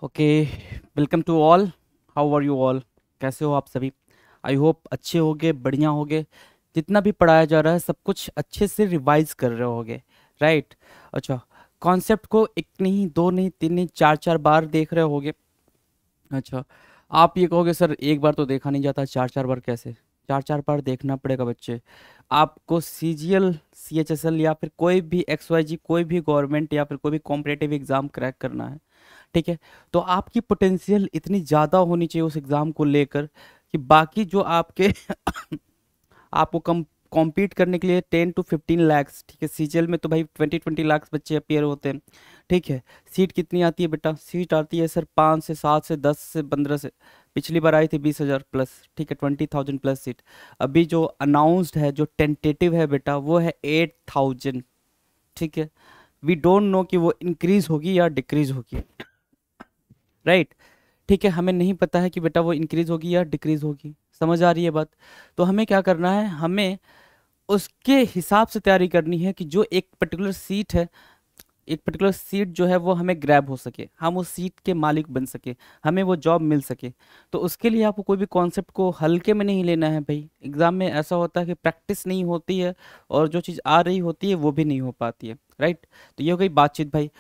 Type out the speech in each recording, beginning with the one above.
Okay. Welcome to all. How are you all? कैसे हो आप सभी? आई होप अच्छे होगे, बढ़िया होगे। जितना भी पढ़ाया जा रहा है सब कुछ अच्छे से रिवाइज कर रहे होगे, राइट? अच्छा। कॉन्सेप्ट को एक नहीं, दो नहीं, तीन नहीं, चार चार बार देख रहे होगे। अच्छा। आप ये कहोगे सर एक बार तो देखा नहीं जाता, चार चार बार कैसे? चार चार बार देखना पड़ेगा बच्चे। आपको सीजीएल, सीएचएसएल या फिर कोई भी एक्सवाईजी, कोई भी गवर्नमेंट या फिर कोई भी कॉम्पिटेटिव एग्जाम क्रैक करना है, ठीक है? तो आपकी पोटेंशियल इतनी ज़्यादा होनी चाहिए उस एग्ज़ाम को लेकर कि बाकी जो आपके आपको कम कॉम्पीट करने के लिए 10 to 15 lakhs, ठीक है? सीजीएल में तो भाई 20-20 लाख बच्चे अपियर होते हैं, ठीक है? सीट कितनी आती है बेटा? सीट आती है सर 5 से 7 से 10 से 15 से। पिछली बार आई थी 20,000 प्लस, ठीक है? 20,000 प्लस सीट। अभी जो अनाउंस्ड है, जो टेंटेटिव है बेटा, वो है 8,000, ठीक है? वी डोंट नो कि वो इंक्रीज होगी या डिक्रीज होगी, राइट? ठीक है, हमें नहीं पता है कि बेटा वो इंक्रीज होगी या डिक्रीज होगी। समझ आ रही है बात? तो हमें क्या करना है, हमें उसके हिसाब से तैयारी करनी है कि जो एक पर्टिकुलर सीट है, एक पर्टिकुलर सीट जो है वो हमें ग्रैब हो सके, हम उस सीट के मालिक बन सके, हमें वो जॉब मिल सके। तो उसके लिए आपको कोई भी कॉन्सेप्ट को हल्के में नहीं लेना है भाई। एग्जाम में ऐसा होता है कि प्रैक्टिस नहीं होती है और जो चीज़ आ रही होती है वो भी नहीं हो पाती है, राइट? तो ये हो गई बातचीत भाई।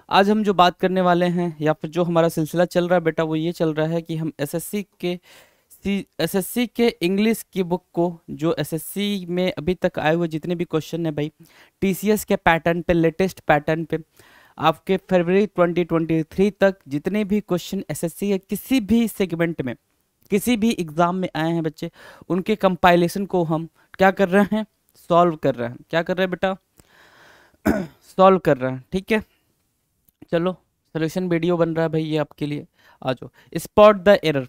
आज हम जो बात करने वाले हैं या फिर जो हमारा सिलसिला चल रहा है बेटा, वो ये चल रहा है कि हम एसएससी के इंग्लिश की बुक को, जो एसएससी में अभी तक आए हुए जितने भी क्वेश्चन है भाई, टीसीएस के पैटर्न पे, लेटेस्ट पैटर्न पे, आपके फरवरी 2023 तक जितने भी क्वेश्चन एसएससी के किसी भी सेगमेंट में, किसी भी एग्जाम में आए हैं बच्चे, उनके कंपाइलेशन को हम क्या कर रहे हैं? सॉल्व कर रहे हैं। क्या कर रहे हैं बेटा? सॉल्व कर रहे हैं, ठीक है? चलो, सोल्यूशन वीडियो बन रहा है भाई ये आपके लिए। आ जाओ। Spot the error,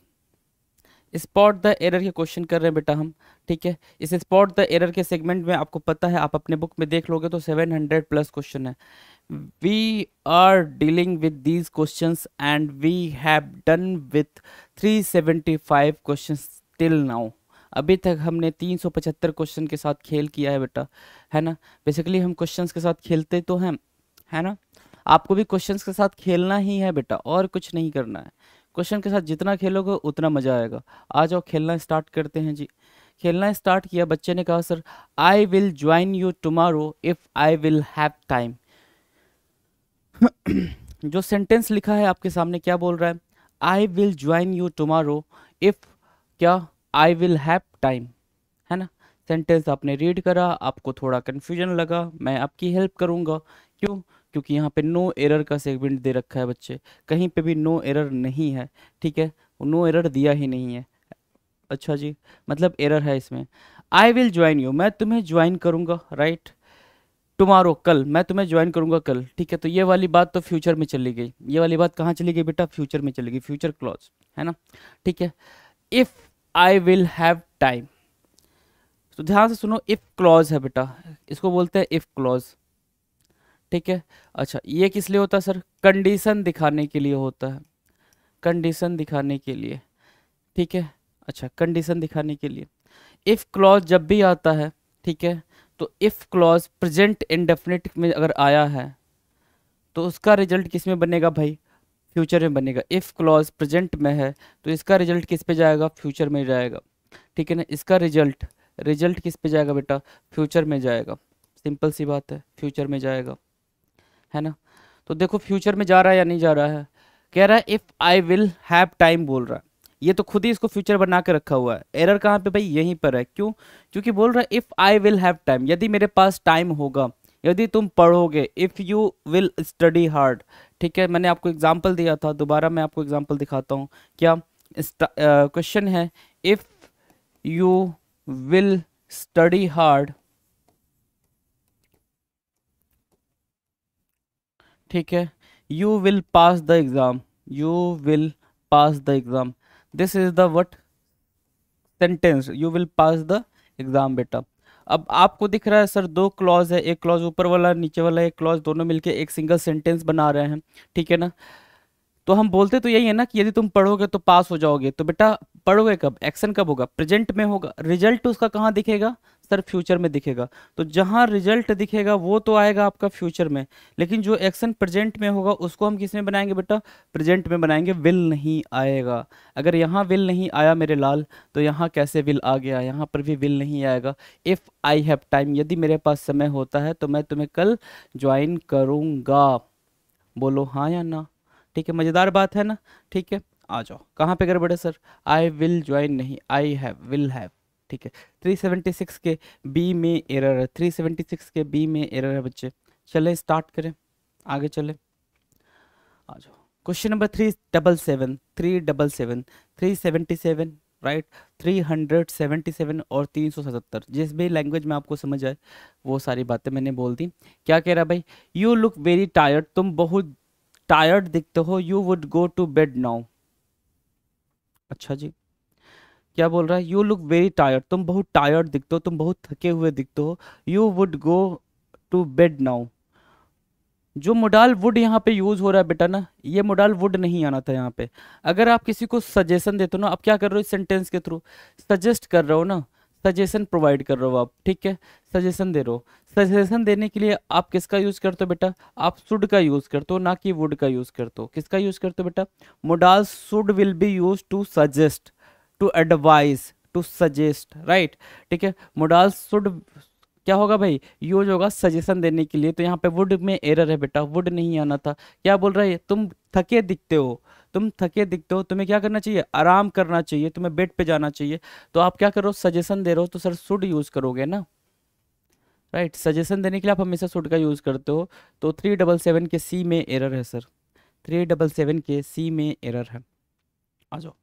spot the error के क्वेश्चन कर रहे हैं बेटा हम, ठीक है? इस स्पॉट द एरर के सेगमेंट में आपको पता है, आप अपने बुक में देख लोगे तो 700 प्लस क्वेश्चन है। We are dealing with these questions and we have done with 375 questions till now. अभी तक हमने 375 क्वेश्चन के साथ खेल किया है बेटा, है ना? बेसिकली हम क्वेश्चंस के साथ खेलते तो हैं, है ना? आपको भी क्वेश्चंस के साथ खेलना ही है बेटा, और कुछ नहीं करना है। क्वेश्चन के साथ जितना खेलोगे उतना मजा आएगा। आ जाओ, खेलना स्टार्ट करते हैं जी। खेलना स्टार्ट किया, बच्चे ने कहा sir I will join you tomorrow if I will have time. जो सेंटेंस लिखा है आपके सामने क्या बोल रहा है? I will join you tomorrow if, क्या? आई विल हैव टाइम, है ना? सेंटेंस आपने रीड करा, आपको थोड़ा कन्फ्यूजन लगा, मैं आपकी हेल्प करूंगा। क्यों? क्योंकि यहाँ पे नो एरर का सेगमेंट दे रखा है बच्चे, कहीं पे भी नो एरर नहीं है, ठीक है? नो एरर दिया ही नहीं है। अच्छा जी, मतलब एरर है इसमें। आई विल ज्वाइन यू, मैं तुम्हें ज्वाइन करूंगा, राइट? टुमारो, कल, मैं तुम्हें ज्वाइन करूंगा कल, ठीक है? तो ये वाली बात तो फ्यूचर में चली गई। ये वाली बात कहाँ चली गई बेटा? फ्यूचर में चली गई, फ्यूचर क्लॉज, है ना? ठीक है। If I will have time, तो ध्यान से सुनो, इफ क्लॉज है बेटा, इसको बोलते हैं इफ क्लॉज, ठीक है? अच्छा, ये किस लिए होता है सर? कंडीशन दिखाने के लिए होता है, कंडीशन दिखाने के लिए, ठीक है? अच्छा, कंडीशन दिखाने के लिए इफ क्लॉज जब भी आता है, ठीक है? तो इफ क्लॉज प्रेजेंट इंडेफिनिट में अगर आया है तो उसका रिजल्ट किस में बनेगा भाई? फ्यूचर में बनेगा। इफ क्लॉज प्रेजेंट में है तो इसका रिजल्ट किस पे जाएगा? फ्यूचर में जाएगा, ठीक है ना? इसका रिजल्ट, रिजल्ट किस पे जाएगा बेटा? फ्यूचर में जाएगा। सिंपल सी बात है, फ्यूचर में जाएगा, है ना? तो देखो फ्यूचर में जा रहा है या नहीं जा रहा है? कह रहा है if I will have time बोल रहा है, ये तो खुद ही इसको फ्यूचर बना के रखा हुआ है। एरर कहाँ पे भाई? यहीं पर है। क्यों? क्योंकि बोल रहा है if I will have time, यदि मेरे पास टाइम होगा, यदि तुम पढ़ोगे, if you will study hard, ठीक है? मैंने आपको एग्जाम्पल दिया था, दोबारा मैं आपको एग्जाम्पल दिखाता हूँ। क्या क्वेश्चन है? If you will study hard, ठीक है, you will pass the exam, you will pass the exam, this is the what sentence, you will pass the exam बेटा। अब आपको दिख रहा है सर दो क्लॉज है, एक क्लॉज ऊपर वाला, नीचे वाला एक क्लॉज, दोनों मिलके एक सिंगल सेंटेंस बना रहे हैं, ठीक है ना? तो हम बोलते तो यही है ना कि यदि तुम पढ़ोगे तो पास हो जाओगे। तो बेटा पढ़ोगे कब, एक्शन कब होगा, प्रेजेंट में होगा, रिजल्ट उसका कहाँ दिखेगा सर, फ्यूचर में दिखेगा। तो जहाँ रिजल्ट दिखेगा वो तो आएगा आपका फ्यूचर में, लेकिन जो एक्शन प्रेजेंट में होगा उसको हम किस में बनाएंगे बेटा, प्रेजेंट में बनाएंगे, विल नहीं आएगा। अगर यहाँ विल नहीं आया मेरे लाल, तो यहाँ कैसे विल आ गया, यहाँ पर भी विल नहीं आएगा। इफ़ आई हैव टाइम, यदि मेरे पास समय होता है तो मैं तुम्हें कल ज्वाइन करूँगा, बोलो हाँ या ना। ठीक है, मज़ेदार बात है ना। ठीक है, आ जाओ, कहाँ पे गड़बड़ है सर, आई विल ज्वाइन नहीं, आई हैव, विल हैव। ठीक है, 376 के बी में एरर है, 376 के बी में एरर है बच्चे। चले स्टार्ट करें, आगे चले, आ जाओ। क्वेश्चन नंबर 377, 377, 377 राइट, 377 और 377, जिस भी लैंग्वेज में आपको समझ आए वो सारी बातें मैंने बोल दी। क्या कह रहा है भाई, यू लुक वेरी टायर्ड, तुम बहुत टायर्ड दिखते हो, you would go to bed now. अच्छा जी, क्या बोल रहा है, यू लुक वेरी टायर्ड, तुम बहुत टायर्ड दिखते हो, तुम बहुत थके हुए दिखते हो, you would go to bed now. जो मोडाल वुड यहाँ पे यूज हो रहा है बेटा ना, ये मोडाल वुड नहीं आना था यहाँ पे। अगर आप किसी को सजेशन देते हो ना, आप क्या कर रहे हो इस सेंटेंस के थ्रू, सजेस्ट कर रहे हो ना, सजेशन प्रोवाइड कर रहे हो आप, ठीक है, सजेशन दे रहे हो। सजेशन देने के लिए आप किसका यूज करते हो बेटा, आप शुड का यूज करते हो, ना कि वुड का यूज करते हो। किसका यूज करते हो बेटा, modal should will be use to suggest, to advise, to suggest, right. ठीक है, मोडाल शुड क्या होगा भाई, यूज होगा सजेशन देने के लिए। तो यहाँ पे वुड में एरर है बेटा, वुड नहीं आना था। क्या बोल रहा है, तुम थके दिखते हो, तुम थके दिखते हो, तुम्हें क्या करना चाहिए, आराम करना चाहिए, तुम्हें बेड पे जाना चाहिए। तो आप क्या करो, सजेशन दे रहे हो तो सर शुड यूज करोगे ना, राइट। सजेशन देने के लिए आप हमेशा शुड का यूज करते हो। तो 377 के सी में एरर है सर, 377 के सी में एरर है। आ जाओ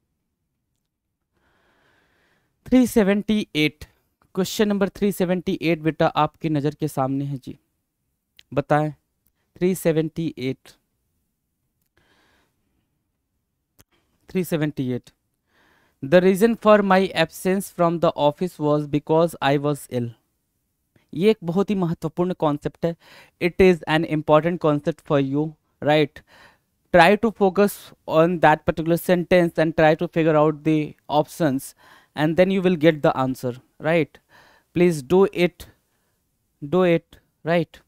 378, क्वेश्चन नंबर 378 बेटा आपकी नज़र के सामने है जी, बताएं। 378, 378, the reason for my absence from the office was because I was ill. ये एक बहुत ही महत्वपूर्ण कॉन्सेप्ट है, it is an important concept for you, right. Try to focus on that particular sentence and try to figure out the options, and then you will get the answer, right? Please do it, do it, right?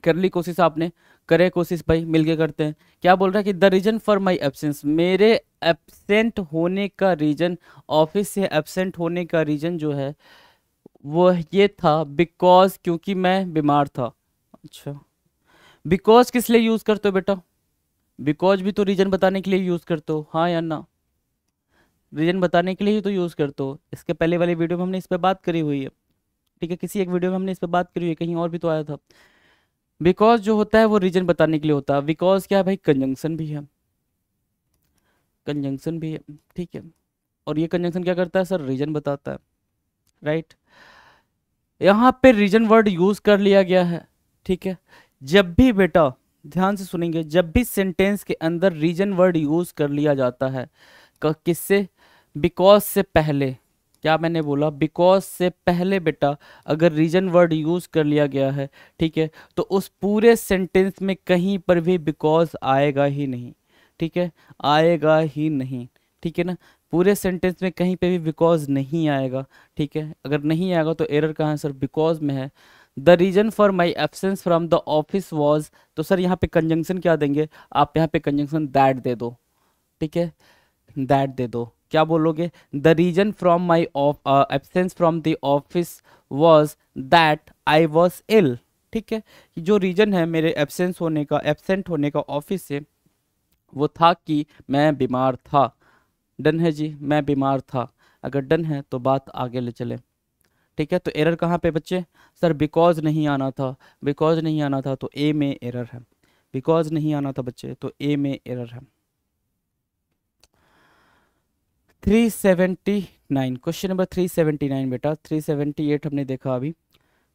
कर ली कोशिश आपने, करे कोशिश भाई, मिलके करते हैं। क्या बोल रहा है कि the reason for my absence, मेरे एब्सेंट होने का रीजन, ऑफिस से एब्सेंट होने का रीजन जो है वो ये था, बिकॉज, क्योंकि मैं बीमार था। अच्छा, बिकॉज किस लिए यूज करते हो बेटा, बिकॉज भी तो रीजन बताने के लिए यूज करते हो, हाँ या ना, रीजन बताने के लिए ही तो यूज करते हो। इसके पहले वाली वीडियो में हमने इस पर बात करी हुई है, ठीक है, किसी एक वीडियो में हमने इस पर बात करी हुई है, कहीं और भी तो आया था। बिकॉज जो होता है वो रीजन बताने के लिए होता है। बिकॉज क्या है भाई, कंजंक्शन भी है, कंजंक्शन भी है, ठीक है। और ये कंजंक्शन क्या करता है सर, रीजन बताता है, राइट। यहाँ पे रीजन वर्ड यूज कर लिया गया है, ठीक है। जब भी बेटा ध्यान से सुनेंगे, जब भी सेंटेंस के अंदर रीजन वर्ड यूज कर लिया जाता है, किससे, बिकॉज से पहले, क्या मैंने बोला, बिकॉज से पहले बेटा अगर रीजन वर्ड यूज कर लिया गया है, ठीक है, तो उस पूरे सेंटेंस में कहीं पर भी बिकॉज आएगा ही नहीं, ठीक है, आएगा ही नहीं, ठीक है ना। पूरे सेंटेंस में कहीं पे भी बिकॉज नहीं आएगा, ठीक है। अगर नहीं आएगा तो एरर कहाँ है सर, बिकॉज में है। The reason for my absence from the office was, तो सर यहाँ पे कंजंक्शन क्या देंगे आप, यहाँ पे कंजंक्शन दैट दे दो, ठीक है, दैट दे दो। क्या बोलोगे, the reason from my absence from the office was that I was ill, ठीक है। जो रीजन है मेरे एब्सेंस होने का, एब्सेंट होने का ऑफिस से, वो था कि मैं बीमार था। डन है जी, मैं बीमार था। अगर डन है तो बात आगे ले चले, ठीक है। तो एरर कहाँ पे बच्चे, सर बिकॉज नहीं आना था, बिकॉज नहीं आना था तो ए में एरर है, बिकॉज नहीं आना था बच्चे तो ए में एरर है। 379, क्वेश्चन नंबर 379 बेटा, 378 हमने देखा अभी,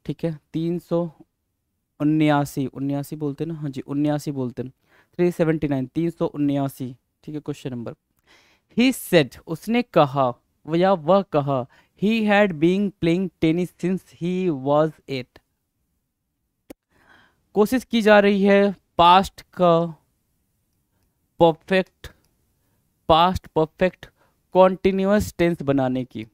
ठीक है। 379, 79 बोलते हैं ना, हाँ जी 79 बोलते हैं। 379, 379, ठीक है। क्वेश्चन नंबर, ही सेड, उसने कहा, या वह कहा, he had been playing tennis since he was 8। कोशिश की जा रही है पास्ट का perfect past perfect continuous tense बनाने की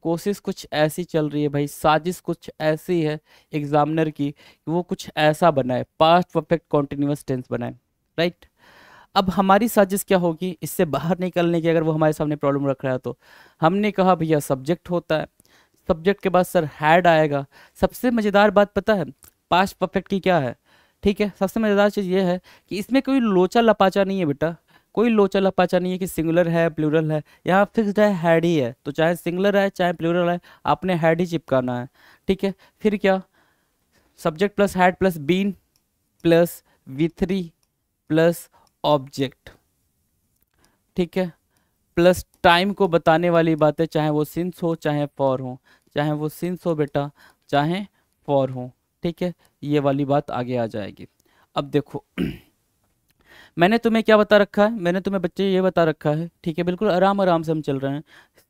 कोशिश कुछ ऐसी चल रही है भाई, साजिश कुछ ऐसी है एग्जामिनर की कि वो कुछ ऐसा बनाए, पास्ट परफेक्ट कॉन्टिन्यूअस टेंस बनाए, राइट। अब हमारी साजिश क्या होगी इससे बाहर निकलने की, अगर वो हमारे सामने प्रॉब्लम रख रहा है तो हमने कहा भैया सब्जेक्ट होता है, सब्जेक्ट के बाद सर हैड आएगा। सबसे मज़ेदार बात पता है पास्ट परफेक्ट की क्या है, ठीक है, सबसे मज़ेदार चीज़ ये है कि इसमें कोई लोचा लपाचा नहीं है बेटा, कोई लोचा लपाचा नहीं है कि सिंगुलर है प्लूरल है, यहाँ फिक्स्ड है हैड ही है, तो चाहे सिंगुलर है चाहे प्लूरल है आपने हैड ही चिपकाना है, ठीक है। फिर क्या, subject plus had plus been plus V3 plus object, ठीक है, प्लस टाइम को बताने वाली बातें, चाहे वो सिंस हो चाहे फॉर हो, चाहे वो सिंस हो बेटा चाहे फॉर हो, ठीक है, ये वाली बात आगे आ जाएगी। अब देखो मैंने तुम्हें क्या बता रखा है, मैंने तुम्हें बच्चे ये बता रखा है, ठीक है, बिल्कुल आराम आराम से हम चल रहे हैं।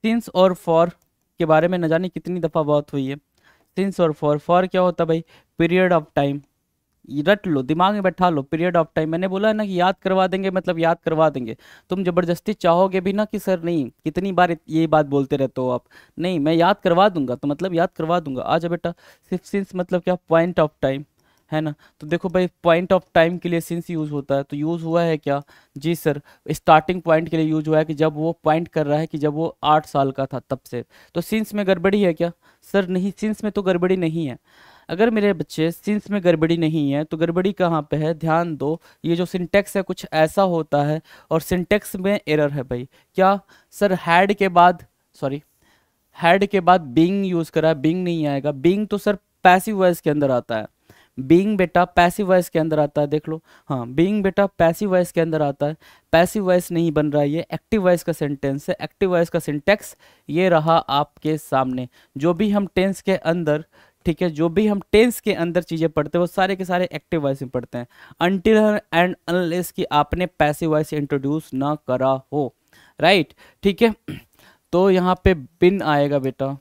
सिंस और फॉर के बारे में न जाने कितनी दफ़ा बात हुई है। सिंस और फॉर क्या होता है भाई, पीरियड ऑफ टाइम, रट लो दिमाग में बैठा लो, पीरियड ऑफ टाइम। मैंने बोला है ना कि याद करवा देंगे, मतलब याद करवा देंगे। तुम जबरदस्ती चाहोगे भी ना कि सर नहीं, कितनी बार ये बात बोलते रहते हो आप, नहीं मैं याद करवा दूंगा तो मतलब याद करवा दूंगा। आ जा बेटा, सिर्फ सिंस मतलब क्या, पॉइंट ऑफ टाइम, है ना। तो देखो भाई पॉइंट ऑफ टाइम के लिए सिंस यूज़ होता है, तो यूज़ हुआ है क्या, जी सर स्टार्टिंग पॉइंट के लिए यूज हुआ है कि जब वो पॉइंट कर रहा है कि जब वो 8 साल का था तब से। तो सिंस में गड़बड़ी है क्या, सर नहीं, सिंस में तो गड़बड़ी नहीं है। अगर मेरे बच्चे सिंस में गड़बड़ी नहीं है तो गड़बड़ी कहाँ पे है, ध्यान दो, ये जो सिंटेक्स है कुछ ऐसा होता है और सिंटेक्स में एरर है भाई। क्या सर हैड के बाद, सॉरी हैड के बाद बीइंग यूज करा है, बीइंग नहीं आएगा, बीइंग तो सर पैसिव वॉइस के अंदर आता है, बीइंग बेटा पैसिव वॉइस के अंदर आता है, देख लो, हाँ बीइंग बेटा पैसिव वॉइस के अंदर आता है, पैसिव वॉइस नहीं बन रहा है, ये एक्टिव वॉइस का सेंटेंस है। एक्टिव वॉइस का सिंटेक्स ये रहा आपके सामने। जो भी हम टेंस के अंदर, ठीक है, जो भी हम टेंस के अंदर चीज़ें पढ़ते हैं वो सारे के सारे एक्टिव वॉइस में पढ़ते हैं, अनटिल एंड अनलेस कि आपने पैसिव वॉइस इंट्रोड्यूस ना करा हो, राइट, ठीक है। तो यहाँ पे बिन आएगा बेटा,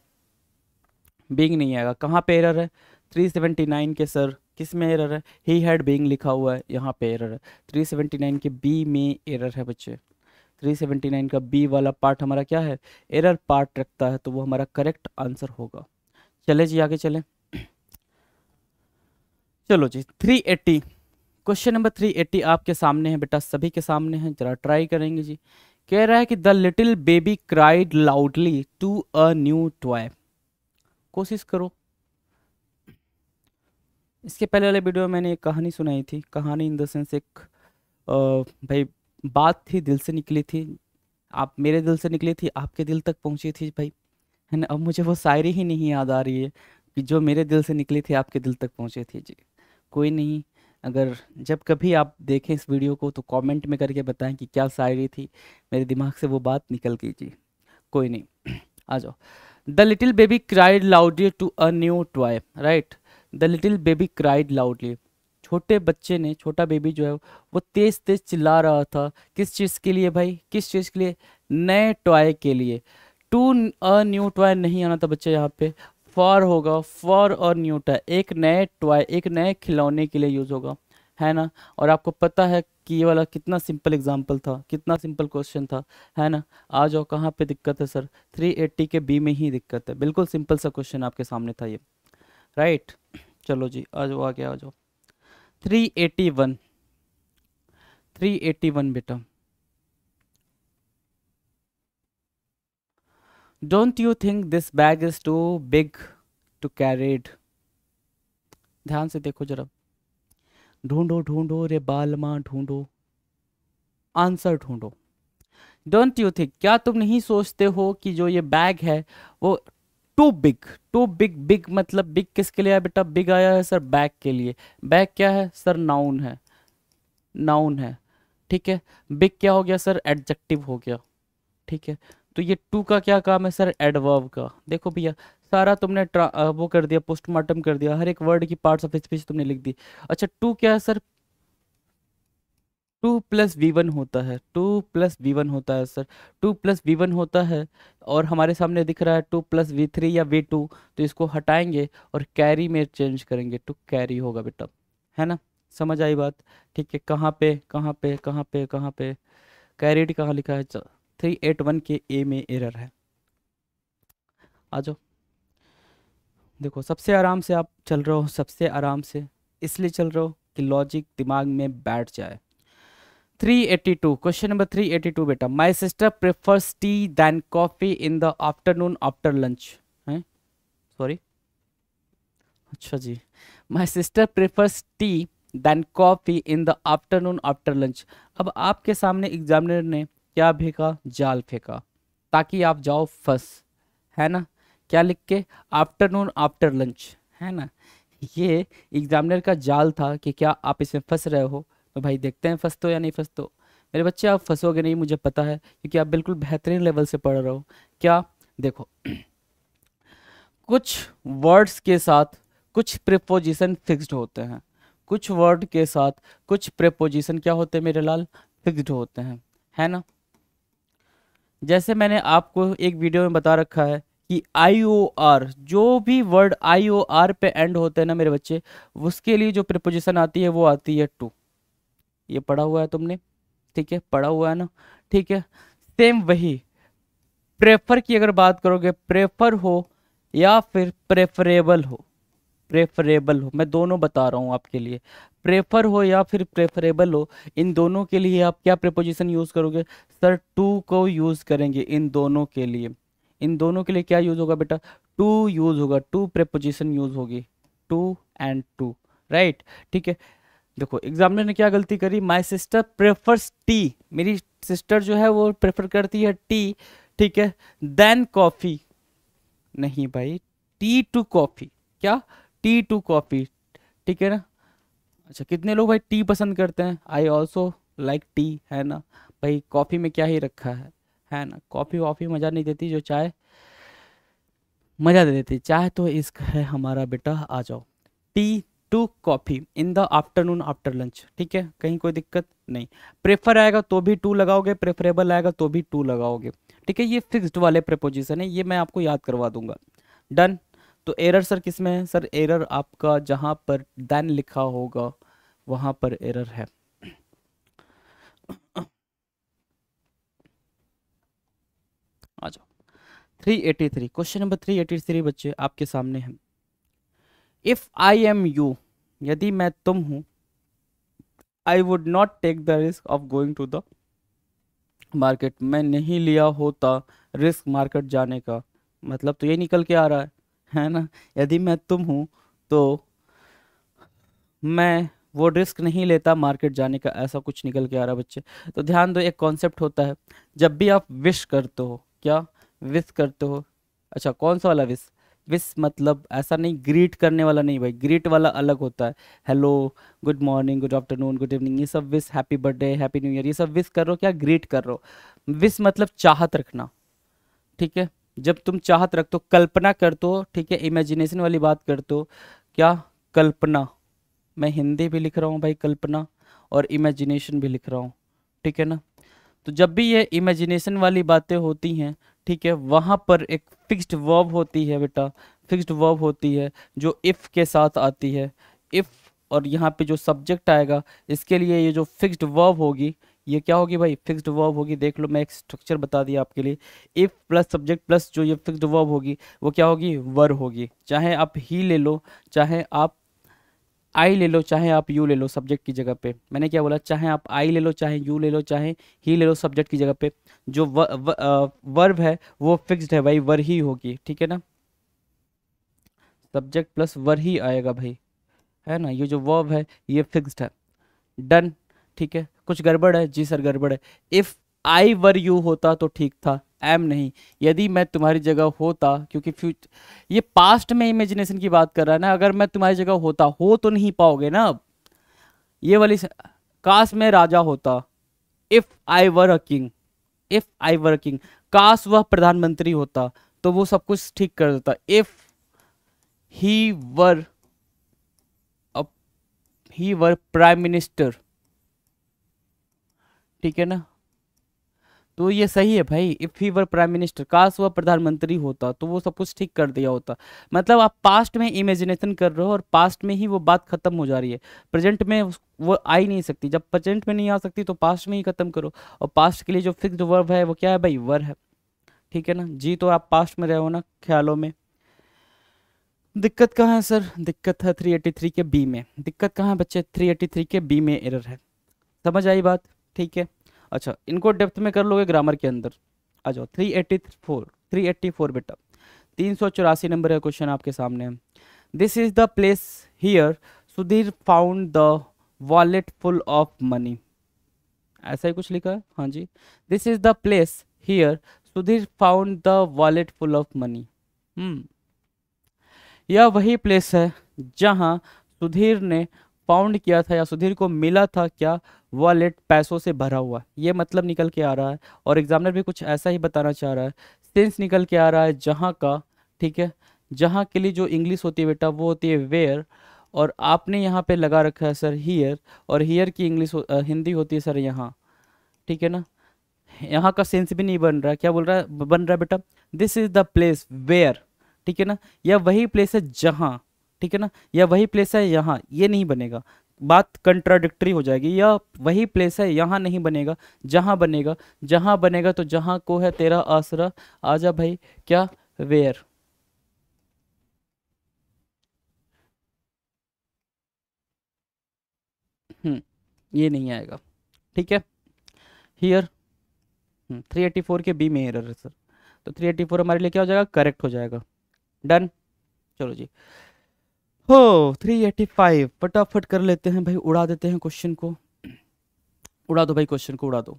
बीइंग नहीं आएगा। कहाँ पे एरर है, 379 के सर किस में एरर है, ही हैड बीइंग लिखा हुआ है, यहाँ पे एरर है, 379 के बी में एरर है बच्चे। 379 का बी वाला पार्ट हमारा क्या है, एरर पार्ट रखता है, तो वो हमारा करेक्ट आंसर होगा। चले जी आगे चले, चलो जी 380, क्वेश्चन नंबर 380 आपके सामने है बेटा, सभी के सामने है, जरा ट्राई करेंगे जी। कह रहा है कि the little baby cried loudly to a new toy. कोशिश करो, इसके पहले वाले वीडियो में मैंने एक कहानी सुनाई थी, कहानी इन द सेंस एक भाई बात थी, दिल से निकली थी, आप मेरे दिल से निकली थी, आपके दिल तक पहुंची थी भाई, है ना। अब मुझे वो शायरी ही नहीं याद आ रही है कि जो मेरे दिल से निकली थी आपके दिल तक पहुंची थी जी। कोई नहीं, अगर जब कभी आप देखें इस वीडियो को तो कमेंट में करके बताएं कि क्या शायरी थी, मेरे दिमाग से वो बात निकल गई जी। कोई नहीं आ जाओ। The little baby cried loudly to a new toy, right, the little baby cried loudly, छोटे बच्चे ने, छोटा बेबी जो है वो तेज तेज चिल्ला रहा था, किस चीज़ के लिए भाई, किस चीज़ के लिए, नए टॉय के लिए। टू अ न्यू टॉय नहीं आना था बच्चे, यहाँ पे फॉर होगा, फॉर और न्यू टॉय, एक नए टॉय, एक नए खिलौने के लिए यूज होगा, है ना। और आपको पता है कि ये वाला कितना सिंपल एग्जाम्पल था, कितना सिंपल क्वेश्चन था, है ना। आ जाओ, कहाँ पे दिक्कत है सर, 380 के बी में ही दिक्कत है, बिल्कुल सिंपल सा क्वेश्चन आपके सामने था ये, राइट। चलो जी आ जाओ, आगे आ जाओ। 381, 381 बेटा, don't you think this bag is too big to carried. ध्यान से देखो जरा, ढूंढो ढूंढो रे बालमा ढूंढो, आंसर ढूंढो। डोंट यू थिंक, क्या तुम नहीं सोचते हो कि जो ये बैग है वो too big, too big, big मतलब बिग किसके लिए आया बेटा, बिग आया है सर बैग के लिए। बैग क्या है सर, नाउन है, नाउन है, ठीक है। बिग क्या हो गया सर, एडजेक्टिव हो गया, ठीक है। तो ये टू का क्या काम है सर, एडवर्ब का। देखो भैया सारा तुमने वो कर दिया, पोस्टमार्टम कर दिया, हर एक वर्ड की पार्ट्स ऑफ स्पीच तुमने लिख दी। अच्छा टू क्या है सर, 2+V1 होता है, 2+V1 होता है सर, 2+V1 होता है। और हमारे सामने दिख रहा है 2+V3 या V2, तो इसको हटाएंगे और कैरी में चेंज करेंगे, टू कैरी होगा बेटा, है ना। समझ आई बात, ठीक है। कहाँ पे कहाँ पे कहाँ पे कहाँ पे कैरिड कहाँ लिखा है? 381 के ए में एरर है। आ जाओ। देखो सबसे आराम से आप चल रहे हो, सबसे आराम से इसलिए चल रहे हो कि लॉजिक दिमाग में बैठ जाए। 382 क्वेश्चन नंबर 382 बेटा, my sister prefers tea than coffee in the afternoon after lunch. हैं, सॉरी, अच्छा जी, my sister prefers tea than coffee in the afternoon after lunch. अब आपके सामने एग्जामिनर ने क्या फेंका? जाल फेंका, ताकि आप जाओ फंस, है ना? क्या लिख के? आफ्टरनून आफ्टर लंच, है ना? ये एग्जामिनर का जाल था कि क्या आप इसमें फंस रहे हो। तो भाई देखते हैं फंसते हो या नहीं फंसते हो। मेरे बच्चे आप फंसोगे नहीं, मुझे पता है, क्योंकि आप बिल्कुल बेहतरीन लेवल से पढ़ रहे हो। क्या? देखो कुछ वर्ड्स के साथ कुछ प्रीपोजिशन फिक्स्ड होते हैं, कुछ वर्ड के साथ कुछ प्रीपोजिशन क्या होते हैं मेरे लाल? फिक्स्ड होते हैं, है ना? जैसे मैंने आपको एक वीडियो में बता रखा है कि आई ओ आर, जो भी वर्ड आई ओ आर पे एंड होते हैं ना मेरे बच्चे, उसके लिए जो प्रीपोजिशन आती है वो आती है टू। ये पढ़ा हुआ है तुमने? ठीक है, पढ़ा हुआ है ना? ठीक है, सेम वही प्रेफर की अगर बात करोगे, प्रेफर हो या फिर प्रेफरेबल हो, प्रेफरेबल हो, मैं दोनों बता रहा हूँ आपके लिए, प्रेफर हो या फिर प्रेफरेबल हो, इन दोनों के लिए आप क्या प्रीपोजिशन यूज करोगे? सर टू को यूज करेंगे इन दोनों के लिए। इन दोनों के लिए क्या यूज होगा बेटा? टू यूज होगा, टू प्रीपोजिशन यूज होगी, टू एंड टू, राइट? ठीक है, देखो एग्जामिनर ने क्या गलती करी? माय सिस्टर प्रेफर्स टी, मेरी सिस्टर जो है वो प्रेफर करती है टी, ठीक है, देन कॉफी। नहीं भाई, टी टू कॉफी, क्या? टी टू कॉफी, ठीक है ना? अच्छा, कितने लोग भाई टी पसंद करते हैं? आई ऑल्सो लाइक टी, है ना? भाई कॉफी में क्या ही रखा है ना? कॉफी वॉफी मज़ा नहीं देती, जो चाय मज़ा दे देती, चाय तो इश्क है हमारा बेटा। आ जाओ, tea to coffee in the afternoon after lunch, ठीक है, कहीं कोई दिक्कत नहीं। प्रेफर आएगा तो भी टू लगाओगे, प्रेफरेबल आएगा तो भी टू लगाओगे, ठीक है? ये फिक्स्ड वाले प्रेपोजिशन है, ये मैं आपको याद करवा दूंगा। डन। तो एरर सर किस में है? सर एरर आपका जहां पर देन लिखा होगा वहां पर एरर है। आ जाओ, 383 क्वेश्चन नंबर 383 बच्चे आपके सामने है। इफ आई एम यू, यदि मैं तुम हूं, I would not take the risk of going to the market, मैं नहीं लिया होता रिस्क मार्केट जाने का। मतलब तो ये निकल के आ रहा है ना? यदि मैं तुम हूं तो मैं वो रिस्क नहीं लेता मार्केट जाने का, ऐसा कुछ निकल के आ रहा है बच्चे। तो ध्यान दो, एक कॉन्सेप्ट होता है, जब भी आप विश करते हो, क्या विश करते हो? अच्छा, कौन सा वाला विश? विश मतलब ऐसा नहीं, ग्रीट करने वाला नहीं भाई, ग्रीट वाला अलग होता है। Hello, good morning, good afternoon, good evening, ये सब wish, happy birthday, happy new year, ये सब विश कर रहे हो, क्या ग्रीट कर रहे हो? विश मतलब चाहत रखना, ठीक है? जब तुम चाहत रखते हो, कल्पना करते हो, ठीक है, इमेजिनेशन वाली बात करते हो, क्या? कल्पना। मैं हिंदी भी लिख रहा हूँ भाई, कल्पना, और इमेजिनेशन भी लिख रहा हूँ, ठीक है ना? तो जब भी ये इमेजिनेशन वाली बातें होती हैं, ठीक है, वहाँ पर एक फिक्स्ड वर्ब होती है बेटा, फिक्स्ड वर्ब होती है जो इफ़ के साथ आती है। इफ़, और यहाँ पे जो सब्जेक्ट आएगा, इसके लिए ये जो फिक्स्ड वर्ब होगी, ये क्या होगी भाई? फिक्स्ड वर्ब होगी। देख लो, मैं एक स्ट्रक्चर बता दिया आपके लिए। इफ़ प्लस सब्जेक्ट प्लस जो ये फिक्स्ड वर्ब होगी, वो क्या होगी? वर होगी। चाहे आप ही ले लो, चाहे आप आई ले लो, चाहे आप यू ले लो सब्जेक्ट की जगह पे। मैंने क्या बोला? चाहे आप आई ले लो, चाहे यू ले लो, चाहे ही ले लो सब्जेक्ट की जगह पे, जो वर्ब है वो फिक्स्ड है भाई, वर ही होगी, ठीक है ना? सब्जेक्ट प्लस वर ही आएगा भाई, है ना? ये जो वर्ब है ये फिक्स्ड है। डन, ठीक है? कुछ गड़बड़ है? जी सर गड़बड़ है। इफ़ आई वर यू होता तो ठीक था, एम नहीं। यदि मैं तुम्हारी जगह होता, क्योंकि ये पास्ट में इमेजिनेशन की बात कर रहा है ना, अगर मैं तुम्हारी जगह होता, हो तो नहीं पाओगे ना अब। ये वाली काश मैं राजा होता, if I were a king, if I were a king, काश वह प्रधानमंत्री होता तो वो सब कुछ ठीक कर देता। If he were, he were prime minister, ठीक है ना? तो ये सही है भाई। If he were prime minister, काश वह प्रधानमंत्री होता तो वो सब कुछ ठीक कर दिया होता। मतलब आप पास्ट में इमेजिनेशन कर रहे हो और पास्ट में ही वो बात खत्म हो जा रही है, प्रेजेंट में वो आ ही नहीं सकती। जब प्रेजेंट में नहीं आ सकती तो पास्ट में ही खत्म करो। और पास्ट के लिए जो फिक्स्ड वर्ब है वो क्या है भाई, वर है। ठीक है ना जी, तो आप पास्ट में रहे हो ना ख्यालों में। दिक्कत कहाँ है सर? दिक्कत है 383 के बी में। दिक्कत कहाँ है बच्चे? 383 के बी में एरर है। समझ आई बात? ठीक है। अच्छा, इनको डेप्थ में कर लोगे ग्रामर के अंदर। आ जाओ 384 बेटा, 384 नंबर का क्वेश्चन आपके सामने है। This is the place here Sudhir found the wallet full of money. ऐसा ही कुछ लिखा है, हाँ जी। This is the place here Sudhir found the wallet full of money. यह वही प्लेस है जहां सुधीर ने फाउंड किया था या सुधीर को मिला था क्या, वॉलेट पैसों से भरा हुआ। ये मतलब निकल के आ रहा है और एग्जामिनर भी कुछ ऐसा ही बताना चाह रहा है। सेंस निकल के आ रहा है जहां का। ठीक है, जहां के लिए जो इंग्लिश होती है बेटा वो होती है वेयर, और आपने यहाँ पे लगा रखा है सर हियर, और हियर की इंग्लिश हिंदी होती है सर यहाँ। ठीक है ना, यहाँ का सेंस भी नहीं बन रहा है। क्या बोल रहा है, बन रहा है बेटा, this is the place where. ठीक है ना, यह वही प्लेस है जहाँ। ठीक है ना, यह वही प्लेस है यहाँ, ये नहीं बनेगा, बात कंट्राडिक्टरी हो जाएगी। यह वही प्लेस है यहाँ नहीं बनेगा, जहाँ बनेगा। जहाँ बनेगा तो जहाँ को है तेरा आसरा, आजा भाई क्या, वेयर। ये नहीं आएगा। ठीक है, हियर 384 के बी में एरर है सर, तो 384 हमारे लिए क्या हो जाएगा, करेक्ट हो जाएगा। डन। चलो जी, हो 385 फटाफट कर लेते हैं भाई, उड़ा देते हैं क्वेश्चन को। उड़ा दो भाई, क्वेश्चन को उड़ा दो।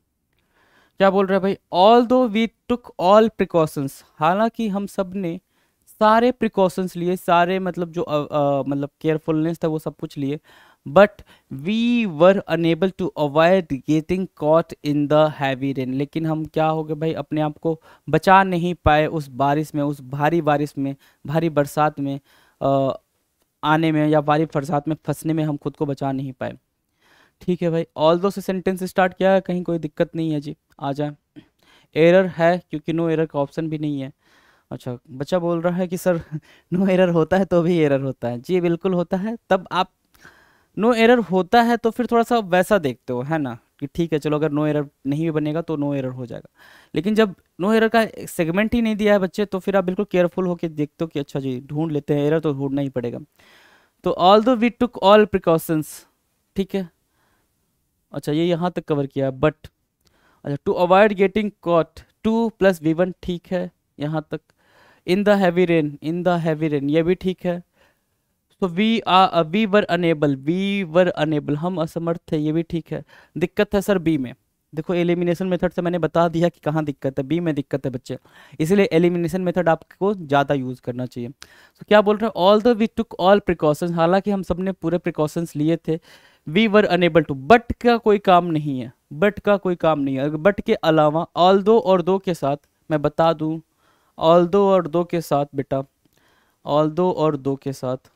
क्या बोल रहा है भाई, ऑल दो वी टुक ऑल प्रिकॉशंस, हालांकि हम सब ने सारे प्रिकॉशंस लिए, सारे मतलब जो मतलब केयरफुलनेस था वो सब कुछ लिए, but we were unable to avoid getting caught in the heavy rain. लेकिन हम क्या हो गए भाई, अपने आप को बचा नहीं पाए उस बारिश में, उस भारी बारिश में, भारी बरसात में आने में, या भारी बरसात में फंसने में हम खुद को बचा नहीं पाए। ठीक है भाई, ऑल दो से सेंटेंस स्टार्ट किया है, कहीं कोई दिक्कत नहीं है जी, आ जाए। एरर है क्योंकि नो एरर का ऑप्शन भी नहीं है। अच्छा, बच्चा बोल रहा है कि सर नो एरर होता है तो भी एरर होता है। जी बिल्कुल होता है, तब आप नो एरर होता है तो फिर थोड़ा सा वैसा देखते हो, है ना, कि ठीक है चलो अगर नो एरर नहीं भी बनेगा तो नो एरर हो जाएगा। लेकिन जब नो एरर का सेगमेंट ही नहीं दिया है बच्चे, तो फिर आप बिल्कुल केयरफुल होकर देखते हो कि अच्छा जी ढूंढ लेते हैं, एरर तो ढूंढना ही पड़ेगा। तो ऑल दो वी टुक ऑल प्रिकॉशंस, ठीक है। अच्छा, ये यहाँ तक कवर किया, बट अच्छा to avoid getting cot, 2 + V1 ठीक है यहाँ तक। इन the heavy rain, in the heavy rain ये भी ठीक है। तो वी वर अनेबल हम असमर्थ थे, ये भी ठीक है। दिक्कत है सर बी में। देखो एलिमिनेशन मेथड से मैंने बता दिया कि कहाँ दिक्कत है, बी में दिक्कत है बच्चे, इसलिए एलिमिनेशन मेथड आपको ज़्यादा यूज़ करना चाहिए। तो क्या बोल रहे हैं, all the we took all precautions, हालांकि हम सब ने पूरे प्रिकॉशंस लिए थे, we were unable to, but का कोई काम नहीं है, बट का कोई काम नहीं है। बट के अलावा ऑल दो और दो के साथ मैं बता दूं, ऑल दो और दो के साथ बेटा, ऑल दो और दो के साथ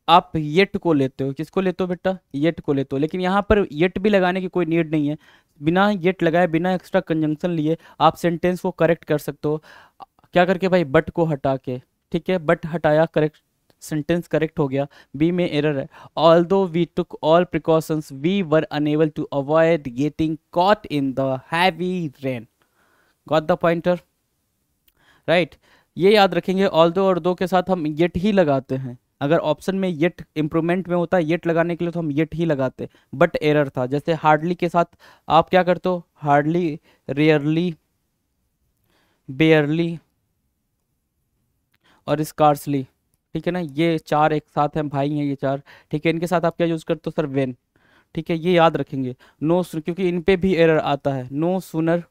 आप येट को लेते हो। किसको लेते हो बेटा, येट को लेते हो। लेकिन यहाँ पर येट भी लगाने की कोई नीड नहीं है, बिना येट लगाए, बिना एक्स्ट्रा कंजंक्शन लिए आप सेंटेंस को करेक्ट कर सकते हो। क्या करके भाई, बट को हटा के। ठीक है, बट हटाया, करेक्ट, सेंटेंस करेक्ट हो गया। बी में एरर है, although we took all precautions we were unable to avoid getting caught in the heavy rain. Got the pointer, right. ये याद रखेंगे, ऑल दो और दो के साथ हम येट ही लगाते हैं। अगर ऑप्शन में येट इंप्रूवमेंट में होता है येट लगाने के लिए, तो हम येट ही लगाते, बट एरर था। जैसे हार्डली के साथ आप क्या करते हो, हार्डली, रेयरली, बेयरली और स्कार्सली। ठीक है ना, ये चार एक साथ हैं, भाई हैं ये चार। ठीक है, इनके साथ आप क्या यूज़ करते हो सर, वेन। ठीक है, ये याद रखेंगे। नो, क्योंकि इन पे भी एरर आता है, no sooner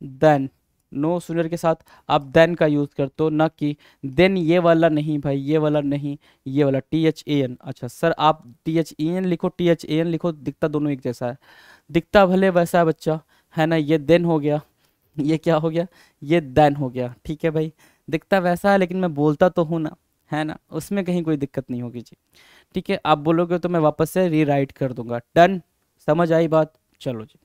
then, no sooner के साथ आप देन का यूज़ करते हो, ना कि देन। ये वाला नहीं भाई, ये वाला नहीं, ये वाला THAN। अच्छा सर, आप THEN लिखो, THAN लिखो, दिखता दोनों एक जैसा है, दिखता भले वैसा है बच्चा, है ना। ये देन हो गया, ये क्या हो गया, ये देन हो गया। ठीक है भाई, दिखता वैसा है लेकिन मैं बोलता तो हूँ ना, है ना, उसमें कहीं कोई दिक्कत नहीं होगी जी। ठीक है, आप बोलोगे तो मैं वापस से रीराइट कर दूंगा। डन, समझ आई बात? चलो जी,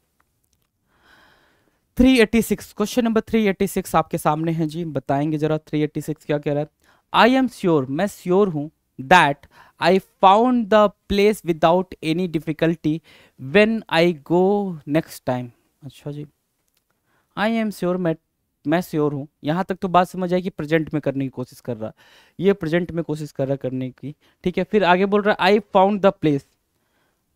386 क्वेश्चन नंबर 386 आपके सामने है जी, बताएंगे जरा 386 क्या कह रहा है। आई एम श्योर, मैं श्योर हूं, that I found the place without any difficulty when I go next time. अच्छा जी, आई एम श्योर, मैं श्योर हूँ। यहाँ तक तो बात समझ आई कि प्रेजेंट में करने की कोशिश कर रहा है, ये प्रेजेंट में कोशिश कर रहा है करने की, ठीक है। फिर आगे बोल रहा है आई फाउंड द प्लेस।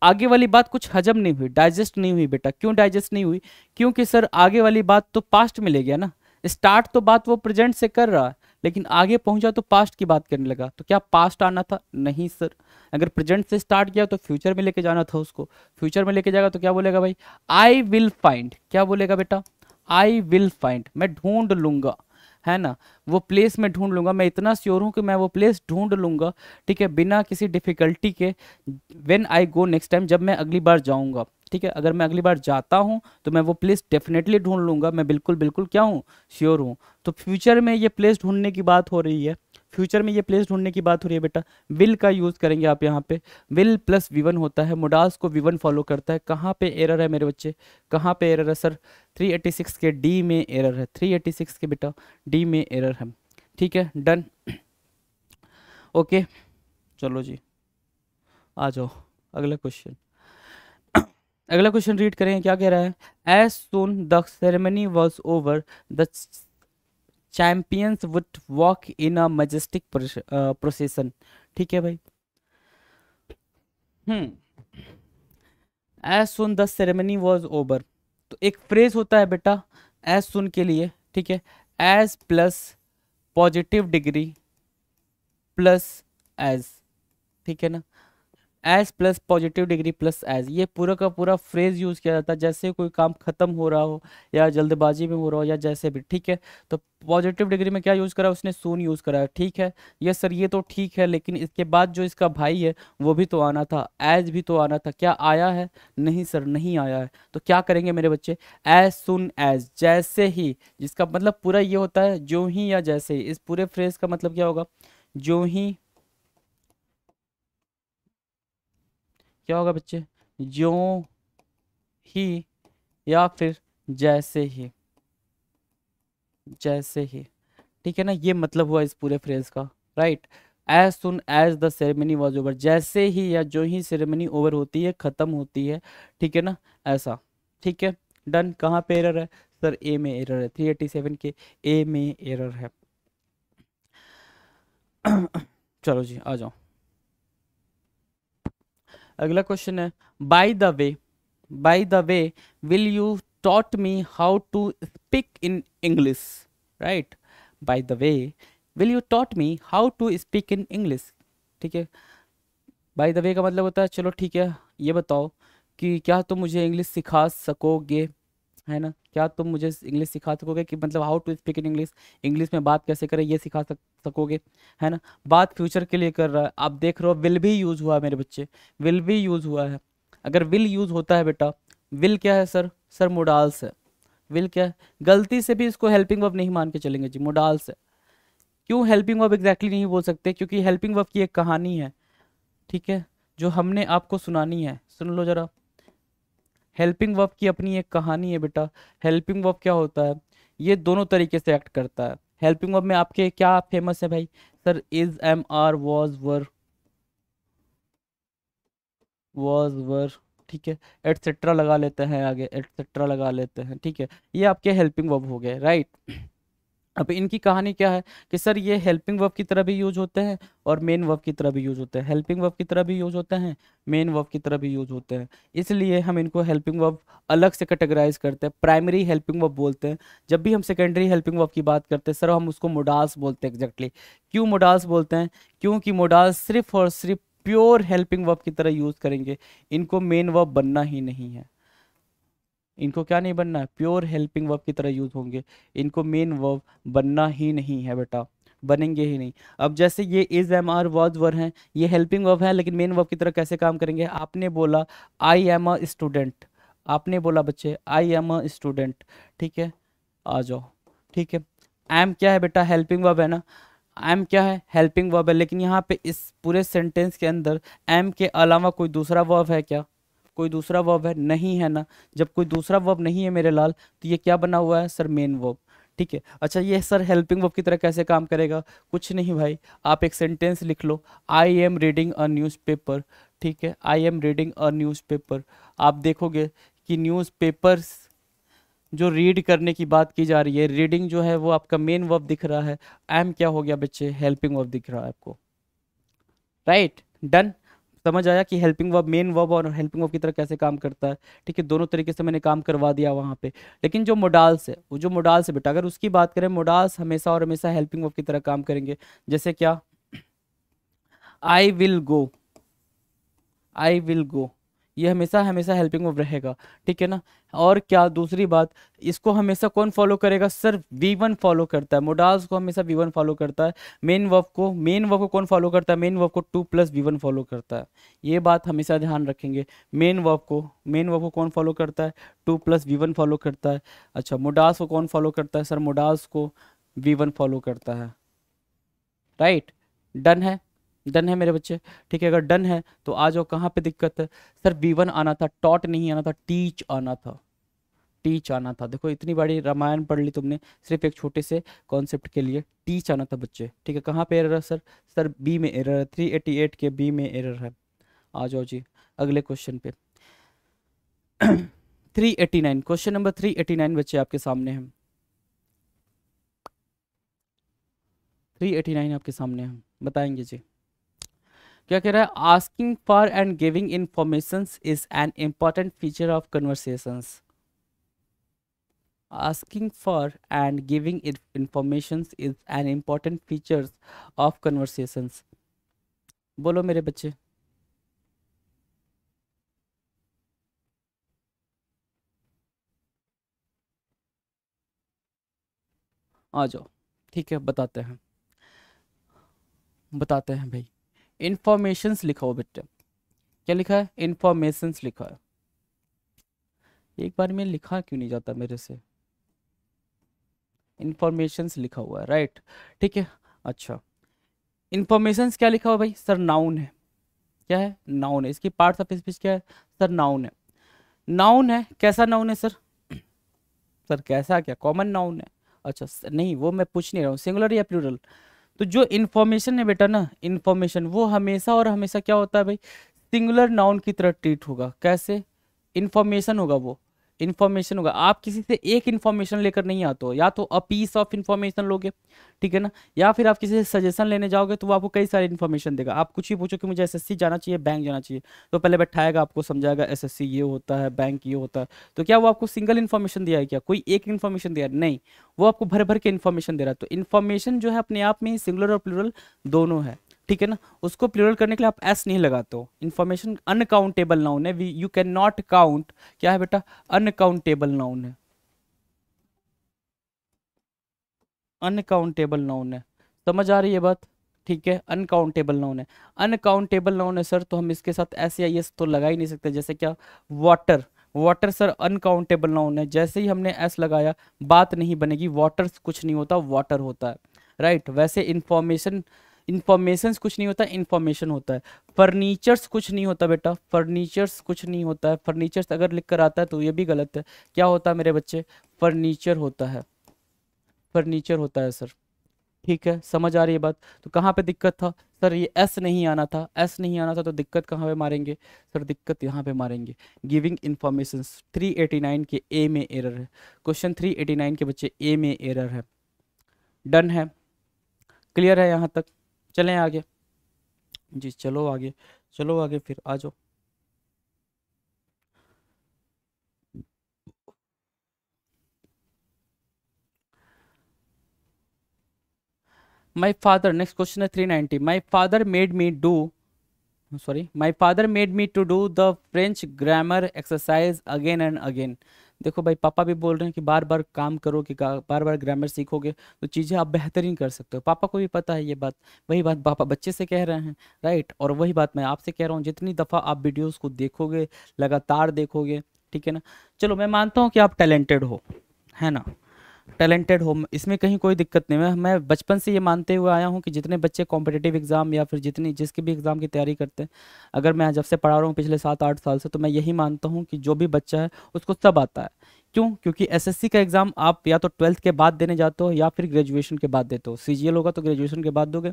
आगे वाली बात कुछ हजम नहीं हुई, डाइजेस्ट नहीं हुई बेटा। क्यों डाइजेस्ट नहीं हुई? क्योंकि सर आगे वाली बात तो पास्ट में ले गया ना। स्टार्ट तो बात वो प्रेजेंट से कर रहा है, लेकिन आगे पहुंचा तो पास्ट की बात करने लगा। तो क्या पास्ट आना था? नहीं सर। अगर प्रेजेंट से स्टार्ट किया तो फ्यूचर में लेके जाना था उसको। फ्यूचर में लेके जाएगा तो क्या बोलेगा भाई? I will find. क्या बोलेगा बेटा? आई विल फाइंड, मैं ढूंढ लूंगा, है ना। वो प्लेस में ढूंढ लूंगा, मैं इतना श्योर हूं कि मैं वो प्लेस ढूंढ लूंगा, ठीक है, बिना किसी डिफिकल्टी के। When I go next time, जब मैं अगली बार जाऊंगा, ठीक है। अगर मैं अगली बार जाता हूं तो मैं वो प्लेस डेफिनेटली ढूंढ लूंगा, मैं बिल्कुल बिल्कुल क्या हूं? श्योर हूं। तो फ्यूचर में ये प्लेस ढूंढने की बात हो रही है, फ्यूचर में ये प्लेस ढूंढने की बात हो रही है बेटा। विल का यूज करेंगे आप यहाँ पे। विल प्लस V1 होता है, मोडाल्स को V1 फॉलो करता है। कहाँ पे एरर है मेरे बच्चे? कहाँ पे एरर है सर? 386 के डी में एरर है, 386 के बेटा डी में एरर है, ठीक है। डन, ओके, चलो जी आ जाओ अगला क्वेश्चन। अगला क्वेश्चन रीड करें, क्या कह रहा है। As soon the ceremony was over the champions would walk in a majestic procession. ठीक है भाई। As soon the ceremony was over, तो एक फ्रेज होता है बेटा एज सुन के लिए, ठीक है। As plus positive degree plus as, ठीक है ना। As plus positive degree plus as, ये पूरा का पूरा फ्रेज यूज किया जाता है जैसे कोई काम खत्म हो रहा हो या जल्दबाजी में हो रहा हो या जैसे भी, ठीक है। तो पॉजिटिव डिग्री में क्या यूज करा है उसने? सून यूज करा है, ठीक है। यस सर ये तो ठीक है, लेकिन इसके बाद जो इसका भाई है वो भी तो आना था, एज भी तो आना था। क्या आया है? नहीं सर, नहीं आया है। तो क्या करेंगे मेरे बच्चे? एज सुन एज, जैसे ही, जिसका मतलब पूरा ये होता है जो ही या जैसे ही। इस पूरे फ्रेज का मतलब क्या होगा? जो ही, क्या होगा बच्चे? जो ही या फिर जैसे ही, जैसे ही, ठीक है ना। ये मतलब हुआ इस पूरे फ्रेज का, right. As soon as the ceremony was over, जैसे ही या जो ही सेरेमनी ओवर होती है, खत्म होती है, ठीक है ना, ऐसा, ठीक है। डन। कहाँ पे एरर है सर? ए में एरर है, 387 के ए में एरर है। चलो जी आ जाओ, अगला क्वेश्चन है। By the way, by the way, will you taught me how to speak in English, right? By the way, will you taught me how to speak in English? ठीक है। बाय द वे का मतलब होता है चलो ठीक है, ये बताओ कि क्या तुम मुझे इंग्लिश सिखा सकोगे, है ना। क्या तुम मुझे इंग्लिश सिखा सकोगे, कि मतलब how to speak in English, English में बात कैसे करें ये सिखा सकोगे, है ना। बात फ्यूचर के लिए कर रहा है, आप देख रहे हो विल भी यूज हुआ है मेरे बच्चे, विल भी यूज हुआ है। अगर विल यूज होता है बेटा, विल क्या है सर? सर मोडाल्स है। विल क्या है? गलती से भी इसको हेल्पिंग वर्ब नहीं मान के चलेंगे जी, मोडाल्स है। क्यों हेल्पिंग वर्ब एग्जैक्टली नहीं बोल सकते? क्योंकि हेल्पिंग वर्ब की एक कहानी है, ठीक है, जो हमने आपको सुनानी है। सुन लो जरा, हेल्पिंग वर्ब की अपनी एक कहानी है बेटा। हेल्पिंग वर्ब क्या होता है? ये दोनों तरीके से एक्ट करता है। हेल्पिंग वर्ब में आपके क्या फेमस है भाई? Sir is, am, are, was, were, was, were, ठीक है, एटसेट्रा लगा लेते हैं आगे, एटसेट्रा लगा लेते हैं, ठीक है। ये आपके हेल्पिंग वर्ब हो गए, राइट। अब इनकी कहानी क्या है कि सर ये हेल्पिंग वर्ब की तरह भी यूज होते हैं और मेन वर्ब की तरह भी यूज होते हैं। हेल्पिंग वर्ब की तरह भी यूज होते हैं, मेन वर्ब की तरह भी यूज होते हैं। इसलिए हम इनको हेल्पिंग वर्ब अलग से कैटेगराइज करते हैं, प्राइमरी हेल्पिंग वर्ब बोलते हैं। जब भी हम सेकेंडरी हेल्पिंग वर्ब की बात करते हैं सर, हम उसको मोडाल्स बोलते हैं। एग्जैक्टली क्यों मोडाल्स बोलते हैं? क्योंकि मोडाल्स सिर्फ और सिर्फ प्योर हेल्पिंग वर्ब की तरह यूज करेंगे, इनको मेन वर्ब बनना ही नहीं है। इनको क्या नहीं बनना है? प्योर हेल्पिंग वर्ब की तरह यूज होंगे, इनको मेन वर्ब बनना ही नहीं है बेटा, बनेंगे ही नहीं। अब जैसे ये इज, एम, आर, वॉज, वर हैं, ये हेल्पिंग वर्ब है, लेकिन मेन वर्ब की तरह कैसे काम करेंगे? आपने बोला आई एम अ स्टूडेंट, आपने बोला बच्चे आई एम अ स्टूडेंट, ठीक है, आ जाओ, ठीक है। एम क्या है बेटा? हेल्पिंग वर्ब है ना। एम क्या है? हेल्पिंग वर्ब है, लेकिन यहाँ पे इस पूरे सेंटेंस के अंदर एम के अलावा कोई दूसरा वर्ब है क्या? कोई दूसरा वर्ब है? नहीं है ना। जब कोई दूसरा वर्ब नहीं है मेरे लाल, तो ये क्या बना हुआ है सर? Main verb. ठीक है, अच्छा ये सर हेल्पिंग वर्ब की तरह कैसे काम करेगा? कुछ नहीं भाई, आप एक सेंटेंस लिख लो, I am reading a newspaper. ठीक है, I am reading a newspaper. आप देखोगे कि न्यूज़पेपर्स जो रीड करने की बात की जा रही है, रीडिंग जो है वो आपका मेन वर्ब दिख रहा है, एम क्या हो गया बच्चे? हेल्पिंग वर्ब दिख रहा है आपको। Right, done. समझ आया कि हेल्पिंग वर्ब मेन वर्ब और हेल्पिंग वर्ब की तरह कैसे काम करता है? ठीक है, दोनों तरीके से मैंने काम करवा दिया वहां पे। लेकिन जो मोडाल्स है, वो जो मोडाल्स है बेटा, अगर उसकी बात करें, मोडाल्स हमेशा और हमेशा हेल्पिंग वर्ब की तरह काम करेंगे। जैसे क्या? I will go, I will go, ये हमेशा हमेशा हेल्पिंग वर्ब रहेगा। ठीक है ना। और क्या दूसरी बात, इसको हमेशा कौन फॉलो करेगा सर? वी वन फॉलो करता है, मोडाल्स को हमेशा वी वन फॉलो करता है। मेन वर्ब को कौन फॉलो करता है? मेन वर्ब को to plus V one follow करता है। ये बात हमेशा ध्यान रखेंगे। मेन वर्ब को कौन फॉलो करता है? To plus V one follow करता है। अच्छा, मोडाल्स को कौन फॉलो करता है सर? मोडाल्स को वी वन फॉलो करता है। राइट, डन है? डन है मेरे बच्चे? ठीक है, अगर डन है तो आ जाओ, कहाँ पे दिक्कत है सर? बी वन आना था, टॉट नहीं आना था, टीच आना था। टीच आना था। देखो इतनी बड़ी रामायण पढ़ ली तुमने सिर्फ एक छोटे से कॉन्सेप्ट के लिए, टीच आना था बच्चे। ठीक है, कहाँ पे एरर है सर? सर बी में एरर है, 388 के बी में एरर है। आ जाओ जी अगले क्वेश्चन पे। 389, क्वेश्चन नंबर 389 बच्चे आपके सामने है। 389 आपके सामने है, बताएंगे जी। क्या कह रहा है? Asking for and giving information is an important feature of conversations. Asking for and giving information is an important features of conversations. बोलो मेरे बच्चे। आ जाओ, ठीक है, बताते हैं, बताते हैं भाई। इंफॉर्मेशंस लिखा हो बेटा, क्या लिखा है? इंफॉर्मेशंस लिखा है। एक बार में लिखा क्यों नहीं जाता मेरे से? इंफॉर्मेशंस लिखा हुआ है, राइट। ठीक है, अच्छा, इंफॉर्मेशंस क्या लिखा हुआ भाई? सर नाउन है। क्या है? नाउन है। इसकी पार्ट्स ऑफ स्पीच क्या है सर? नाउन है। नाउन है, कैसा नाउन है सर? सर कैसा क्या? कॉमन नाउन है। अच्छा नहीं, वो मैं पूछ नहीं रहा हूँ, सिंगुलर या प्लूरल। तो जो इन्फॉर्मेशन है बेटा ना, इन्फॉर्मेशन वो हमेशा और हमेशा क्या होता है भाई? सिंगुलर नाउन की तरह ट्रीट होगा। कैसे? इन्फॉर्मेशन होगा वो, इन्फॉर्मेशन होगा। आप किसी से एक इन्फॉर्मेशन लेकर नहीं आते हो, या तो अ पीस ऑफ इन्फॉर्मेशन लोगे, ठीक है ना, या फिर आप किसी से सजेशन लेने जाओगे तो वो आपको कई सारी इन्फॉर्मेशन देगा। आप कुछ ही पूछो कि मुझे एसएससी जाना चाहिए, बैंक जाना चाहिए, तो पहले बैठाएगा, आपको समझाएगा एसएससी ये होता है, बैंक ये होता है। तो क्या वो आपको सिंगल इन्फॉर्मेशन दिया है? क्या कोई एक इन्फॉर्मेशन दिया है? नहीं, वो आपको भर भर के इन्फॉर्मेशन दे रहा है। तो इन्फॉर्मेशन जो है अपने आप में ही सिंगुलर और प्लूरल दोनों है। ठीक है ना। उसको प्लूरल करने के लिए आप एस नहीं लगाते हो। इन्फॉर्मेशन अनकाउंटेबल नाउन है, यू कैन नॉट काउंट। क्या है बेटा? अनकाउंटेबल नाउन है, अनकाउंटेबल नाउन है। समझ आ रही है बात? ठीक है, अनकाउंटेबल नाउन है। अनकाउंटेबल नाउन है सर, तो हम इसके साथ एस या एस तो लगा ही नहीं सकते। जैसे क्या? Water, water sir uncountable noun है, जैसे ही हमने एस लगाया बात नहीं बनेगी, वाटर कुछ नहीं होता, वाटर होता है। राइट, वैसे इंफॉर्मेशन, इंफॉर्मेशन कुछ नहीं होता, इंफॉर्मेशन होता है। फर्नीचर्स कुछ नहीं होता बेटा, फर्नीचर्स कुछ नहीं होता है। फर्नीचर्स अगर लिख कर आता है तो ये भी गलत है। क्या होता है मेरे बच्चे? फर्नीचर होता है, फर्नीचर होता है सर। ठीक है, समझ आ रही है बात? तो कहाँ पे दिक्कत था सर? ये एस नहीं आना था, एस नहीं आना था, तो दिक्कत कहाँ पे मारेंगे सर? दिक्कत यहाँ पे मारेंगे, गिविंग इंफॉर्मेशन। 389 के ए में एरर है, क्वेश्चन 389 के बच्चे ए में एरर है। डन है? क्लियर है यहाँ तक? चलें आगे जी, चलो आगे, चलो आगे, फिर आ जाओ। माई फादर, नेक्स्ट क्वेश्चन है 390। My father made me do, sorry, my father made me to do the French grammar exercise again and again. देखो भाई, पापा भी बोल रहे हैं कि बार बार काम करो, कि बार बार ग्रामर सीखोगे तो चीज़ें आप बेहतरीन कर सकते हो। पापा को भी पता है ये बात, वही बात पापा बच्चे से कह रहे हैं, राइट। और वही बात मैं आपसे कह रहा हूँ, जितनी दफ़ा आप वीडियोज़ को देखोगे, लगातार देखोगे, ठीक है ना। चलो मैं मानता हूँ कि आप टैलेंटेड हो, है ना, टैलेंटेड हो, इसमें कहीं कोई दिक्कत नहीं है। मैं बचपन से ये मानते हुए आया हूँ कि जितने बच्चे कॉम्पिटिटिव एग्जाम या फिर जितनी जिसके भी एग्जाम की तैयारी करते हैं, अगर मैं जब से पढ़ा रहा हूँ पिछले 7-8 साल से, तो मैं यही मानता हूँ कि जो भी बच्चा है उसको सब आता है। क्यों? क्योंकि एसएससी का एग्जाम आप या तो 12th के बाद देने जाते हो या फिर ग्रेजुएशन के बाद देते हो। सीजीएल होगा तो ग्रेजुएशन के बाद दोगे,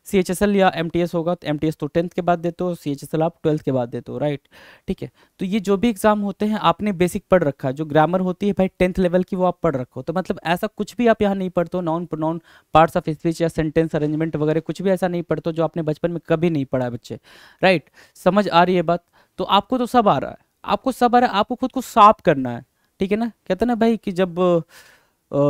सीएचएसएल या एमटीएस होगा तो एमटीएस तो 10th के बाद देते हो, सीएचएसएल आप 12th के बाद देते हो, राइट? ठीक है। तो ये जो भी एग्जाम होते हैं आपने बेसिक पढ़ रखा है, जो ग्रामर होती है भाई 10th लेवल की वो आप पढ़ रखो। तो मतलब ऐसा कुछ भी आप यहाँ नहीं पढ़ते हो, noun pronoun, parts of speech या सेंटेंस अरेंजमेंट वगैरह कुछ भी ऐसा नहीं पढ़ते हो जो आपने बचपन में कभी नहीं पढ़ा है बच्चे, राइट? समझ आ रही है बात? तो आपको तो सब आ रहा है, आपको सब आ रहा है, आपको खुद को साफ करना है, ठीक है ना? कहते हैं ना भाई कि जब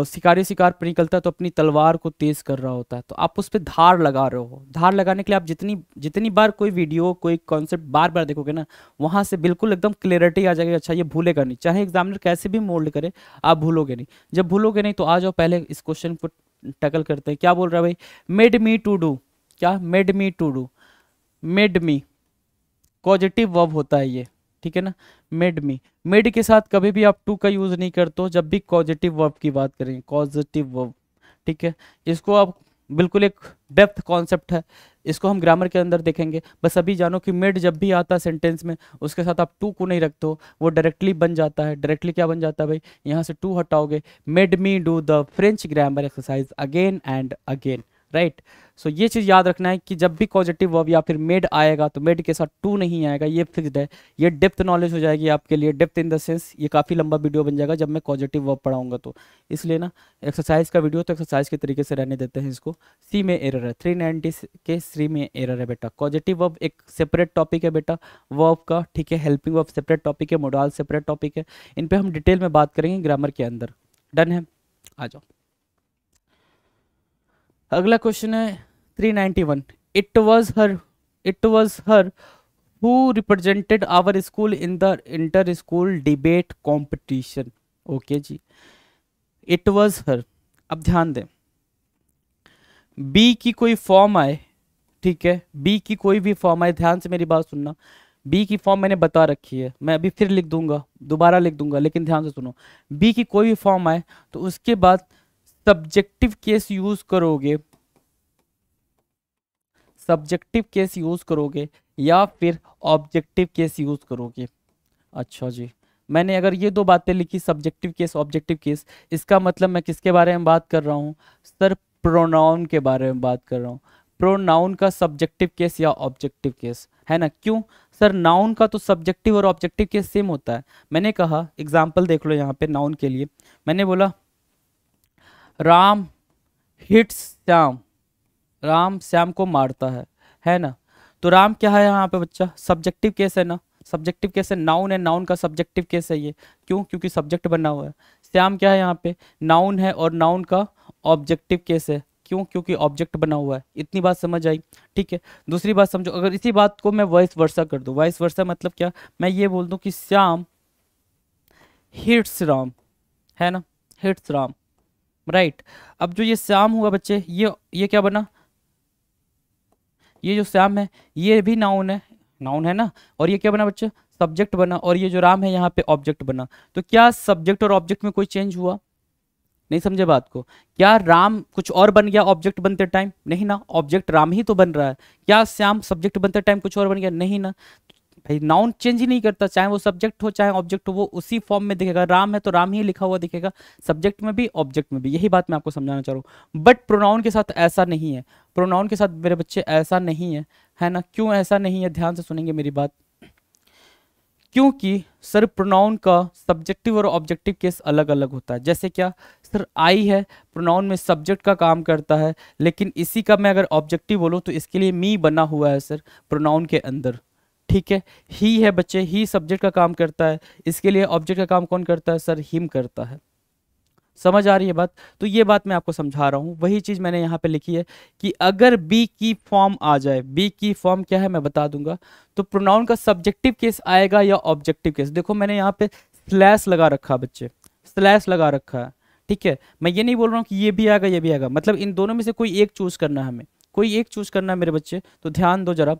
शिकारी शिकार पर निकलता है तो अपनी तलवार को तेज कर रहा होता है, तो आप उस पर धार लगा रहे हो। धार लगाने के लिए आप जितनी जितनी बार कोई वीडियो कोई कॉन्सेप्ट बार बार देखोगे ना, वहां से बिल्कुल एकदम क्लियरिटी आ जाएगी। अच्छा ये भूलेगा नहीं, चाहे एग्जामिनर कैसे भी मोल्ड करे, आप भूलोगे नहीं। जब भूलोगे नहीं तो आ जाओ पहले इस क्वेश्चन को टैकल करते हैं। क्या बोल रहा है भाई? मेड मी टू डू, क्या made me to do? Made me positive verb होता है ये, ठीक है ना? मेड मी, मेड के साथ कभी भी आप टू का यूज नहीं करते हो जब भी पॉजिटिव वर्ब की बात करें, पॉजिटिव वर्ब, ठीक है? इसको आप बिल्कुल एक डेप्थ कॉन्सेप्ट है, इसको हम ग्रामर के अंदर देखेंगे। बस अभी जानो कि मेड जब भी आता है सेंटेंस में, उसके साथ आप टू को नहीं रखते हो, वो डायरेक्टली बन जाता है। डायरेक्टली क्या बन जाता है भाई? यहाँ से टू हटाओगे, made me do the French grammar exercise again and again, right? So ये चीज़ याद रखना है कि जब भी पॉजिटिव वर्ब या फिर मेड आएगा तो मेड के साथ टू नहीं आएगा, ये फिक्स्ड है। ये डेप्थ नॉलेज हो जाएगी आपके लिए, डेप्थ इन द सेंस ये काफ़ी लंबा वीडियो बन जाएगा जब मैं पॉजिटिव वर्ब पढ़ाऊंगा, तो इसलिए ना एक्सरसाइज का वीडियो तो एक्सरसाइज के तरीके से रहने देते हैं इसको। सी में एरर है, 390 के सी में एरर है बेटा। पॉजिटिव वर्ब एक सेपरेट टॉपिक है बेटा वर्ब का, ठीक है? हेल्पिंग वर्ब सेपरेट टॉपिक है, मोडाल सेपरेट टॉपिक है। इन पर हम डिटेल में बात करेंगे ग्रामर के अंदर। डन है? आ जाओ, अगला क्वेश्चन है 391। It was her who represented our school in the inter school debate competition. Okay जी, इट वॉज हर। अब ध्यान दें, बी की कोई फॉर्म आए, ठीक है? बी की कोई भी फॉर्म आए, ध्यान से मेरी बात सुनना। बी की फॉर्म मैंने बता रखी है, मैं अभी फिर लिख दूंगा, दोबारा लिख दूंगा, लेकिन ध्यान से सुनो। बी की कोई भी फॉर्म आए तो उसके बाद सब्जेक्टिव केस यूज करोगे, सब्जेक्टिव केस यूज करोगे या फिर ऑब्जेक्टिव केस यूज करोगे। अच्छा जी, मैंने अगर ये दो बातें लिखी, सब्जेक्टिव केस ऑब्जेक्टिव केस, इसका मतलब मैं किसके बारे में बात कर रहा हूँ सर? प्रोनाउन के बारे में बात कर रहा हूँ। प्रोनाउन का सब्जेक्टिव केस या ऑब्जेक्टिव केस, है ना? क्यों सर? नाउन का तो सब्जेक्टिव और ऑब्जेक्टिव केस सेम होता है। मैंने कहा एग्जाम्पल देख लो यहाँ पे नाउन के लिए, मैंने बोला राम हिट्स श्याम, राम श्याम को मारता है ना? तो राम क्या है यहाँ पे बच्चा? सब्जेक्टिव केस है ना? सब्जेक्टिव केस है, नाउन है, नाउन का सब्जेक्टिव केस है ये। क्यों? क्योंकि सब्जेक्ट बना हुआ है। श्याम क्या है यहाँ पे? नाउन है और नाउन का ऑब्जेक्टिव केस है। क्यों? क्योंकि ऑब्जेक्ट बना हुआ है। इतनी बात समझ आई? ठीक है। दूसरी बात समझो, अगर इसी बात को मैं वाइस वर्सा कर दूं, वाइस वर्सा मतलब क्या? मैं ये बोल दूं कि श्याम हिट्स राम, है ना? Hits Ram, right? अब जो ये श्याम हुआ बच्चे, ये क्या बना? ये जो श्याम है ये भी नाउन है, नाउन है ना? और ये क्या बना बच्चे? सब्जेक्ट बना। और ये जो राम है यहाँ पे ऑब्जेक्ट बना। तो क्या सब्जेक्ट और ऑब्जेक्ट में कोई चेंज हुआ? नहीं समझे बात को? क्या राम कुछ और बन गया ऑब्जेक्ट बनते टाइम? नहीं ना, ऑब्जेक्ट राम ही तो बन रहा है। क्या श्याम सब्जेक्ट बनते टाइम कुछ और बन गया? नहीं ना। भाई नाउन चेंज ही नहीं करता, चाहे वो सब्जेक्ट हो चाहे ऑब्जेक्ट हो, वो उसी फॉर्म में दिखेगा। राम है तो राम ही लिखा हुआ दिखेगा, सब्जेक्ट में भी ऑब्जेक्ट में भी। यही बात मैं आपको समझाना चाह रहा हूँ। बट प्रोनाउन के साथ ऐसा नहीं है, प्रोनाउन के साथ मेरे बच्चे ऐसा नहीं है ना? क्यों ऐसा नहीं है? ध्यान से सुनेंगे मेरी बात। क्योंकि सर प्रोनाउन का सब्जेक्टिव और ऑब्जेक्टिव केस अलग अलग होता है। जैसे क्या सर, आई है प्रोनाउन में सब्जेक्ट का काम करता है, लेकिन इसी का मैं अगर ऑब्जेक्टिव बोलूँ तो इसके लिए मी बना हुआ है सर प्रोनाउन के अंदर, ठीक है? ही है बच्चे, ही सब्जेक्ट का काम करता है, इसके लिए ऑब्जेक्ट का काम कौन करता है सर? हिम करता है। समझ आ रही है बात? तो ये बात मैं आपको समझा रहा हूँ, वही चीज़ मैंने यहाँ पे लिखी है कि अगर बी की फॉर्म आ जाए, बी की फॉर्म क्या है मैं बता दूंगा, तो प्रोनाउन का सब्जेक्टिव केस आएगा या ऑब्जेक्टिव केस। देखो मैंने यहाँ पे स्लैश लगा रखा बच्चे, स्लैश लगा रखा है, ठीक है? मैं ये नहीं बोल रहा हूँ कि ये भी आएगा ये भी आएगा, मतलब इन दोनों में से कोई एक चूज करना है हमें, कोई एक चूज करना है मेरे बच्चे। तो ध्यान दो जरा,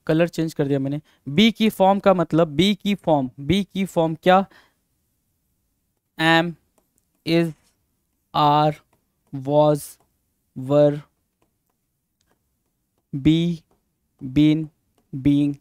कलर चेंज कर दिया मैंने। बी की फॉर्म का मतलब, बी की फॉर्म क्या? Am, is, are, was, were, be, been, being.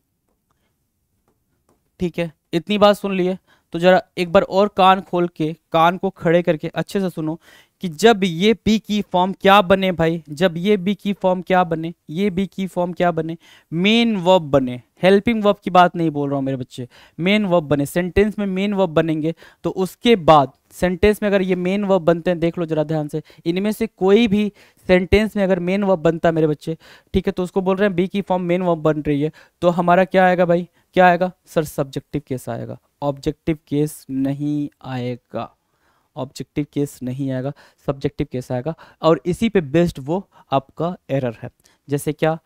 ठीक है, इतनी बात सुन लिए तो जरा एक बार और कान खोल के, कान को खड़े करके अच्छे से सुनो कि जब ये बी की फॉर्म क्या बने भाई, जब ये बी की फॉर्म क्या बने, ये बी की फॉर्म क्या बने, मेन वर्ब बने। हेल्पिंग वर्ब की बात नहीं बोल रहा हूं मेरे बच्चे, मेन वर्ब बने। सेंटेंस में मेन वर्ब बनेंगे तो उसके बाद सेंटेंस में अगर ये मेन वर्ब बनते हैं, देख लो जरा ध्यान से, इनमें से कोई भी सेंटेंस में अगर मेन वर्ब बनता है मेरे बच्चे, ठीक है, तो उसको बोल रहे हैं बी की फॉर्म मेन वर्ब बन रही है, तो हमारा क्या आएगा भाई, क्या आएगा सर, सब्जेक्टिव केस आएगा, ऑब्जेक्टिव केस नहीं आएगा, ऑब्जेक्टिव केस नहीं आएगा, सब्जेक्टिव केस आएगा। और इसी पे बेस्ड वो आपका एरर है। जैसे क्या,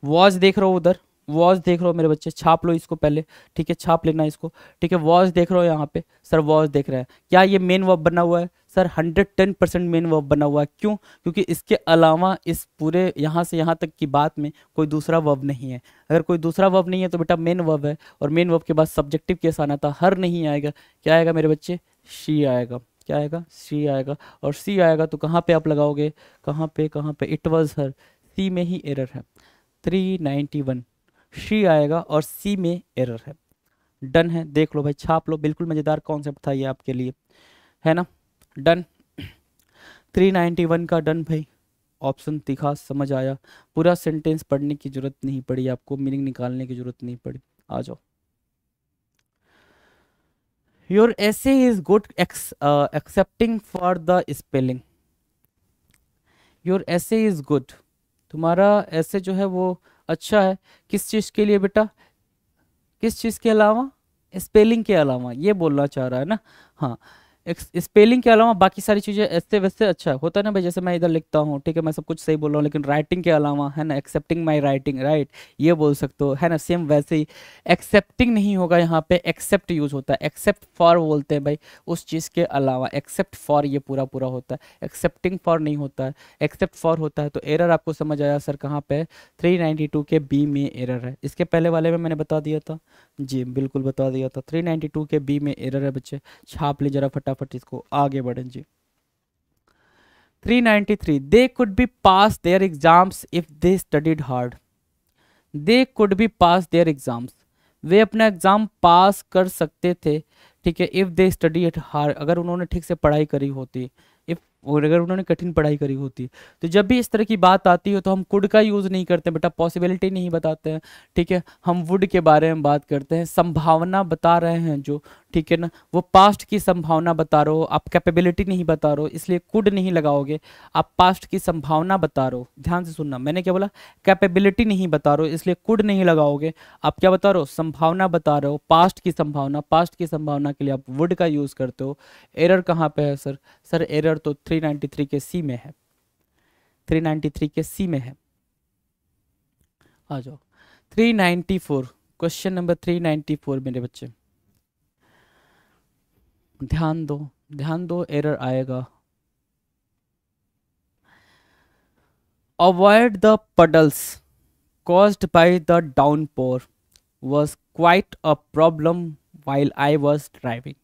वॉज देख रहे हो उधर, वॉज देख रहे हो मेरे बच्चे, छाप लो इसको पहले, ठीक है, छाप लेना इसको, ठीक है, वॉज देख रहे हो यहाँ पे, सर वॉज देख रहे हैं, क्या ये मेन वर्ब बना हुआ है सर, 110% मेन वर्ब बना हुआ है। क्यों? क्योंकि इसके अलावा इस पूरे यहाँ से यहाँ तक की बात में कोई दूसरा वर्ब नहीं है। अगर कोई दूसरा वर्ब नहीं है तो बेटा मेन वर्ब है, और मेन वर्ब के बाद सब्जेक्टिव केस आना था, हर नहीं आएगा, क्या आएगा मेरे बच्चे, शी आएगा, क्या आएगा, सी आएगा। और सी आएगा तो कहाँ पे आप लगाओगे, कहाँ पे, कहाँ पे, इट वॉज हर, सी में ही एरर है, 391 शी आएगा और सी में एरर है। डन है, देख लो भाई, छाप लो, बिल्कुल मजेदार कॉन्सेप्ट था ये आपके लिए, है ना, डन। 391 का डन भाई, ऑप्शन दिखा, समझ आया, पूरा सेंटेंस पढ़ने की जरूरत नहीं पड़ी आपको, मीनिंग निकालने की जरूरत नहीं पड़ी। आ जाओ। Your essay is good accepting for the spelling. Your essay is good, तुम्हारा ऐसे जो है वो अच्छा है, किस चीज़ के लिए बेटा, किस चीज़ के अलावा, स्पेलिंग के अलावा, ये बोलना चाह रहा है ना, हाँ, स्पेलिंग के अलावा बाकी सारी चीज़ें ऐसे वैसे अच्छा होता है ना भाई, जैसे मैं इधर लिखता हूँ, ठीक है, मैं सब कुछ सही बोल रहा हूँ, लेकिन राइटिंग के अलावा, है ना, एक्सेप्टिंग माई राइटिंग, राइट, ये बोल सकते हो, है ना, सेम वैसे ही एक्सेप्टिंग नहीं होगा यहाँ पे, एक्सेप्ट यूज होता है, एक्सेप्ट फॉर बोलते हैं भाई उस चीज़ के अलावा, एक्सेप्ट फॉर ये पूरा पूरा होता है, एक्सेप्टिंग फॉर नहीं होता है, एक्सेप्ट फॉर होता है। तो एरर आपको समझ आया सर कहाँ पे, 392 के बी में एरर है। इसके पहले वाले में मैंने बता दिया था जी, बिल्कुल बता दिया था, 392 के बी में एरर है बच्चे, छाप ले जरा फटाफट इसको, आगे बढ़ें जी। 393, they could be pass their exams if they studied hard. They could be pass their exams, वे अपना एग्जाम पास कर सकते थे, ठीक है, if they study at hard, अगर उन्होंने ठीक से पढ़ाई करी होती, इफ, और अगर उन्होंने कठिन पढ़ाई करी होती। तो जब भी इस तरह की बात आती है तो हम कुड का यूज़ नहीं करते बेटा, पॉसिबिलिटी नहीं बताते हैं, ठीक है, हम वुड के बारे में बात करते हैं, संभावना बता रहे हैं जो, ठीक है ना, वो पास्ट की संभावना बता रहे हो, आप कैपेबिलिटी नहीं बता रहे हो, इसलिए कुड नहीं लगाओगे, आप पास्ट की संभावना बता रहे हो, ध्यान से सुनना, मैंने क्या बोला, कैपेबिलिटी नहीं बता रहे हो, इसलिए कुड नहीं लगाओगे, आप क्या बता रहे हो, संभावना बता रहे हो, पास्ट की संभावना, पास्ट की संभावना के लिए आप वुड का यूज़ करते हो। एरर कहाँ पे है सर, सर एरर तो 393 के सी में है, 393 के सी में है। आ जाओ 394, क्वेश्चन नंबर 394 मेरे बच्चे, ध्यान दो, ध्यान दो, एरर आएगा। Avoid the puddles caused by the downpour was quite a problem while I was driving।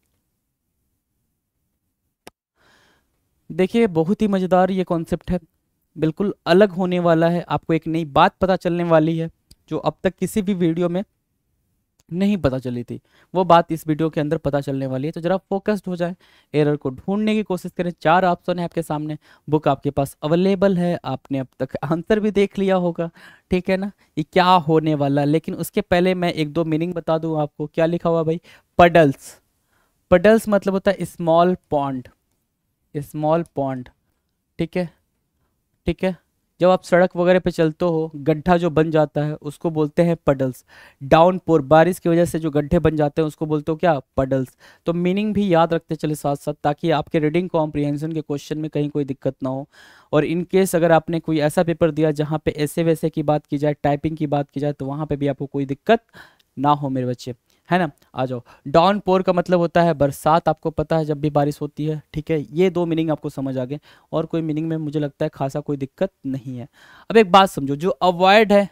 देखिए बहुत ही मज़ेदार ये कॉन्सेप्ट है, बिल्कुल अलग होने वाला है, आपको एक नई बात पता चलने वाली है जो अब तक किसी भी वीडियो में नहीं पता चली थी, वो बात इस वीडियो के अंदर पता चलने वाली है। तो जरा फोकस्ड हो जाए, एरर को ढूंढने की कोशिश करें, 4 ऑप्शन है आपके सामने, बुक आपके पास अवेलेबल है, आपने अब तक आंसर भी देख लिया होगा, ठीक है ना, ये क्या होने वाला। लेकिन उसके पहले मैं एक दो मीनिंग बता दूं आपको, क्या लिखा हुआ भाई, पडल्स, पडल्स मतलब होता है स्मॉल पॉन्ड, स्मॉल पॉन्ड, ठीक है, ठीक है, जब आप सड़क वगैरह पे चलते हो, गड्ढा जो बन जाता है उसको बोलते हैं पडल्स, डाउनपोर, बारिश की वजह से जो गड्ढे बन जाते हैं उसको बोलते हो क्या, पडल्स। तो मीनिंग भी याद रखते चले साथ साथ, ताकि आपके रीडिंग कॉम्प्रिहेंशन के क्वेश्चन में कहीं कोई दिक्कत ना हो। और इन केस अगर आपने कोई ऐसा पेपर दिया जहाँ पे ऐसे वैसे की बात की जाए, टाइपिंग की बात की जाए, तो वहाँ पर भी आपको कोई दिक्कत ना हो मेरे बच्चे, है ना। आ जाओ, डाउन पोर का मतलब होता है बरसात, आपको पता है जब भी बारिश होती है, ठीक है, ये 2 मीनिंग आपको समझ आ गए, और कोई मीनिंग में मुझे लगता है खासा कोई दिक्कत नहीं है। अब एक बात समझो, जो अवॉइड है,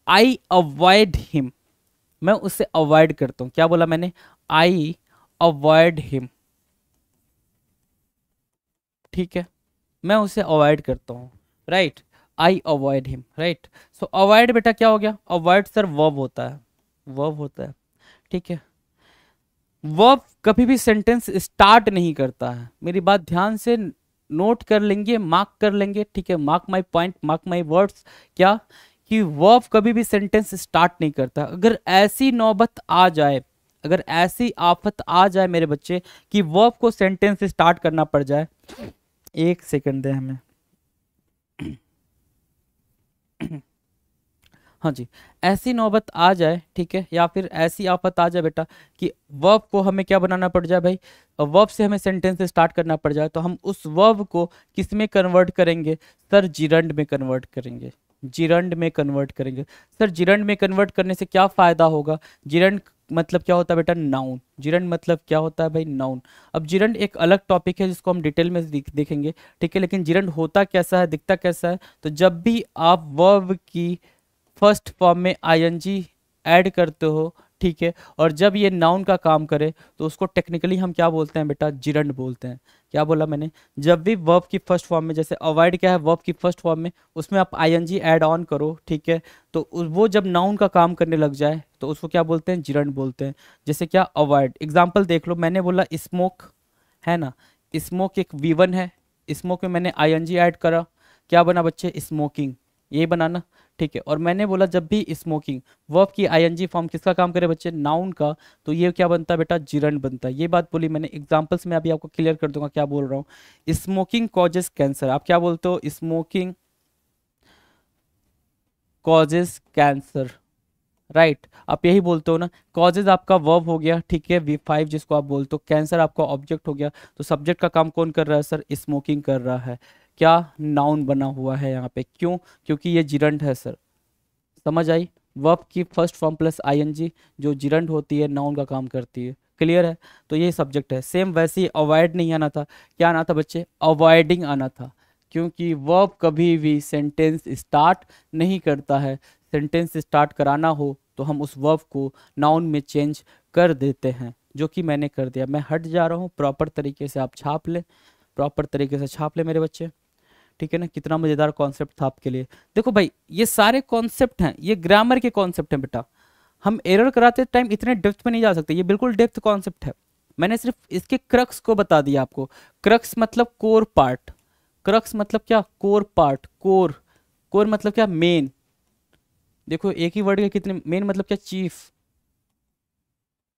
आई अवॉइड हिम, मैं उससे अवॉइड करता हूँ, क्या बोला मैंने, आई अवॉइड हिम, ठीक है, मैं उसे अवॉइड करता हूँ, right, I avoid him, right. So avoid बेटा क्या हो गया, अवॉइड सर वर्ब होता है, वर्ब होता है, ठीक है। वर्ब कभी भी सेंटेंस स्टार्ट नहीं करता है, मेरी बात ध्यान से नोट कर लेंगे, मार्क कर लेंगे, ठीक है, mark my point, mark my words, क्या कि वर्ब कभी भी सेंटेंस स्टार्ट नहीं करता। अगर ऐसी नौबत आ जाए, अगर ऐसी आफत आ जाए मेरे बच्चे कि वर्ब को सेंटेंस स्टार्ट करना पड़ जाए, एक सेकंड दे हमें। हाँ जी, ऐसी नौबत आ जाए, ठीक है, या फिर ऐसी आफत आ जाए बेटा कि वर्ब को हमें क्या बनाना पड़ जाए भाई, वर्ब से हमें सेंटेंस स्टार्ट करना पड़ जाए, तो हम उस वर्ब को किस में कन्वर्ट करेंगे सर, जिरंड में कन्वर्ट करेंगे, जिरंड में कन्वर्ट करेंगे। सर जिरंड में कन्वर्ट करने से क्या फायदा होगा, जिरंड मतलब क्या होता है बेटा, नाउन, जिरंड मतलब क्या होता है भाई, नाउन। अब जिरंड एक अलग टॉपिक है जिसको हम डिटेल में देखेंगे, ठीक है, लेकिन जिरंड होता कैसा है, दिखता कैसा है, तो जब भी आप वर्ब की फर्स्ट फॉर्म में आईएनजी ऐड करते हो, ठीक है, और जब ये नाउन का काम करे तो उसको टेक्निकली हम क्या बोलते हैं बेटा, जिरंड बोलते हैं। क्या बोला मैंने, जब भी वर्ब की फर्स्ट फॉर्म में, जैसे अवॉइड क्या है वर्ब की फर्स्ट फॉर्म में, उसमें आप आईएनजी ऐड ऑन करो, ठीक है, तो वो जब नाउन का काम करने लग जाए तो उसको क्या बोलते हैं, जिरंड बोलते हैं। जैसे क्या, अवॉइड, एग्जाम्पल देख लो, मैंने बोला स्मोक, है ना, स्मोक एक V1 है, स्मोक में मैंने आईएनजी ऐड करा, क्या बना बच्चे, स्मोकिंग, ये बनाना, ठीक है। और मैंने बोला जब भी स्मोकिंग वर्ब की आईएनजी फॉर्म किसका काम करे बच्चे, नाउन का, तो ये क्या बनता है बेटा, जिरंड बनता है। ये बात बोली मैंने, एग्जांपल्स में अभी आपको क्लियर कर दूंगा क्या बोल रहा हूँ। स्मोकिंग कॉजेस कैंसर, आप क्या बोलते हो, स्मोकिंग कॉजेस कैंसर, राइट, आप यही बोलते हो ना। कॉजेज आपका वर्ब हो गया, ठीक है, V5 जिसको आप बोलते हो, कैंसर आपका ऑब्जेक्ट हो गया, तो सब्जेक्ट का काम कौन कर रहा है सर, स्मोकिंग कर रहा है, क्या, नाउन बना हुआ है यहाँ पे, क्यों, क्योंकि ये जिरंड है सर, समझ आई। वर्ब की फर्स्ट फॉर्म प्लस आईएनजी जो जिरंड होती है, नाउन का काम करती है, क्लियर है। तो ये सब्जेक्ट है। सेम वैसे ही अवॉइड नहीं आना था, क्या आना था बच्चे, अवॉइडिंग आना था, क्योंकि वर्ब कभी भी सेंटेंस स्टार्ट नहीं करता है। सेंटेंस स्टार्ट कराना हो तो हम उस वर्ब को नाउन में चेंज कर देते हैं, जो कि मैंने कर दिया। मैं हट जा रहा हूँ, प्रॉपर तरीके से आप छाप लें, प्रॉपर तरीके से छाप लें मेरे बच्चे, ठीक है ना। कितना मजेदार कॉन्सेप्ट था आपके लिए। देखो भाई, ये सारे कॉन्सेप्ट हैं, ये ग्रामर के कॉन्सेप्ट हैं बेटा। हम एरर कराते टाइम इतने डेप्थ में नहीं जा सकते, ये बिल्कुल डेप्थ कॉन्सेप्ट है। मैंने सिर्फ इसके क्रक्स को बता दिया आपको। क्रक्स मतलब कोर पार्ट, क्रक्स मतलब क्या, कोर पार्ट, कोर, कोर मतलब क्या, मेन। देखो एक ही वर्ड के कितने, मेन मतलब क्या, चीफ,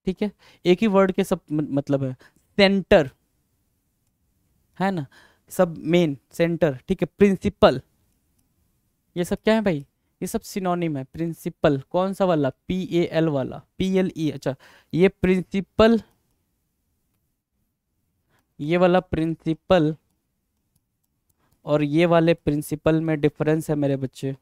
ठीक है, एक ही वर्ड के सब मतलब है। सेंटर, है ना, सब मेन, सेंटर, ठीक है, प्रिंसिपल, ये सब क्या है भाई, ये सब सिनोनिम है। प्रिंसिपल कौन सा वाला, PAL वाला, PLE, अच्छा, ये प्रिंसिपल, ये वाला प्रिंसिपल और ये वाले प्रिंसिपल में डिफरेंस है मेरे बच्चे,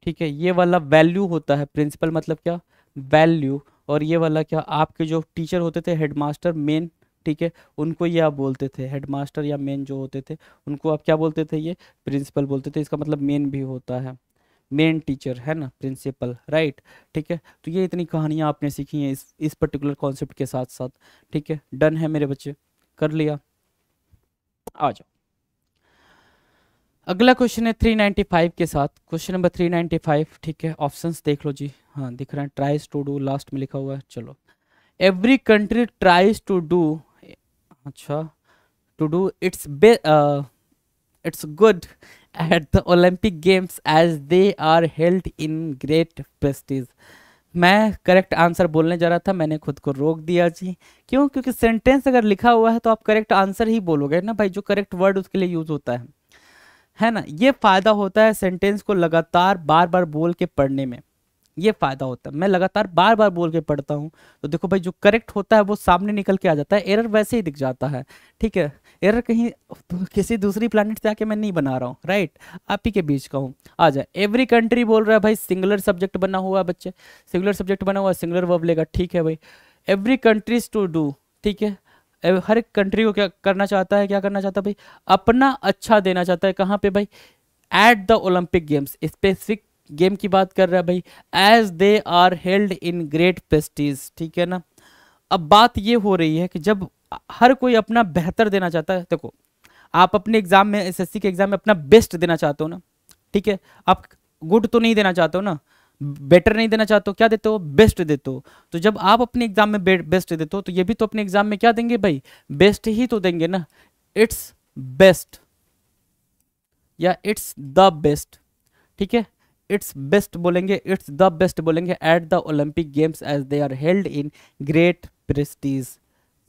ठीक है। ये वाला वैल्यू होता है, प्रिंसिपल मतलब क्या, वैल्यू, और ये वाला क्या, आपके जो टीचर होते थे, हेडमास्टर, मेन, ठीक है, उनको ये आप बोलते थे हेडमास्टर या मेन जो होते थे, उनको आप क्या बोलते थे, ये प्रिंसिपल बोलते थे। इसका मतलब मेन भी होता है, मेन टीचर, है ना, प्रिंसिपल, राइट, ठीक है। तो ये इतनी कहानियाँ आपने सीखी हैं इस पर्टिकुलर कॉन्सेप्ट के साथ साथ, ठीक है। डन है मेरे बच्चे, कर लिया, आ जाओ। अगला क्वेश्चन है 395 के साथ, क्वेश्चन नंबर 395, ठीक है। ऑप्शंस देख लो जी, हाँ दिख रहा है, ट्राइज टू डू लास्ट में लिखा हुआ है। चलो, every country tries to do, अच्छा, to do it's good at the Olympic Games as they are held in great prestige। मैं करेक्ट आंसर बोलने जा रहा था, मैंने खुद को रोक दिया जी। क्यों, क्योंकि सेंटेंस अगर लिखा हुआ है तो आप करेक्ट आंसर ही बोलोगे ना भाई, जो करेक्ट वर्ड उसके लिए यूज होता है ना। ये फायदा होता है सेंटेंस को लगातार बार बार बोल के पढ़ने में, ये फायदा होता है। मैं लगातार बार बार बोल के पढ़ता हूँ तो देखो भाई, जो करेक्ट होता है वो सामने निकल के आ जाता है, एरर वैसे ही दिख जाता है, ठीक है। एरर कहीं किसी दूसरी प्लानिट से आके मैं नहीं बना रहा हूँ, राइट, आप ही के बीच का हूँ। आ जाए, एवरी कंट्री बोल रहा है भाई, सिंगुलर सब्जेक्ट बना हुआ है बच्चे, सिंगुलर सब्जेक्ट बना हुआ है, सिंगुलर वर्ब लेगा, ठीक है भाई। एवरी कंट्रीज टू डू, ठीक है, हर एक कंट्री को क्या करना चाहता है, क्या करना चाहता है भाई, अपना अच्छा देना चाहता है। कहाँ पे भाई, at the Olympic games, specific game की बात कर रहा है भाई, as they are held in great prestige, ठीक है ना। अब बात ये हो रही है कि जब हर कोई अपना बेहतर देना चाहता है। देखो, आप अपने एग्जाम में, एसएससी के एग्जाम में अपना बेस्ट देना चाहते हो ना, ठीक है। आप गुड तो नहीं देना चाहते हो ना, बेटर नहीं देना चाहते हो, क्या देते हो, बेस्ट देते हो। तो जब आप अपने एग्जाम में बेस्ट देते हो, तो ये भी तो अपने एग्जाम में क्या देंगे भाई, बेस्ट ही तो देंगे ना। इट्स बेस्ट या इट्स द बेस्ट, ठीक है। इट्स बेस्ट बोलेंगे, इट्स द बेस्ट बोलेंगे at the Olympic games as they are held in great prestige.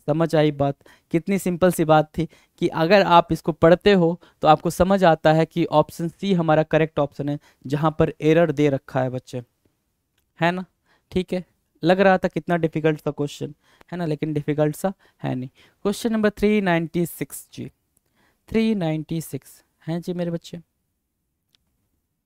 समझ आई बात? कितनी सिंपल सी बात थी कि अगर आप इसको पढ़ते हो तो आपको समझ आता है कि ऑप्शन सी हमारा करेक्ट ऑप्शन है, जहां पर एरर दे रखा है बच्चे, है ना। ठीक है, लग रहा था कितना डिफिकल्ट सा क्वेश्चन, है ना, लेकिन डिफिकल्ट सा है नहीं। क्वेश्चन नंबर 396 जी, 396 हैं जी मेरे बच्चे,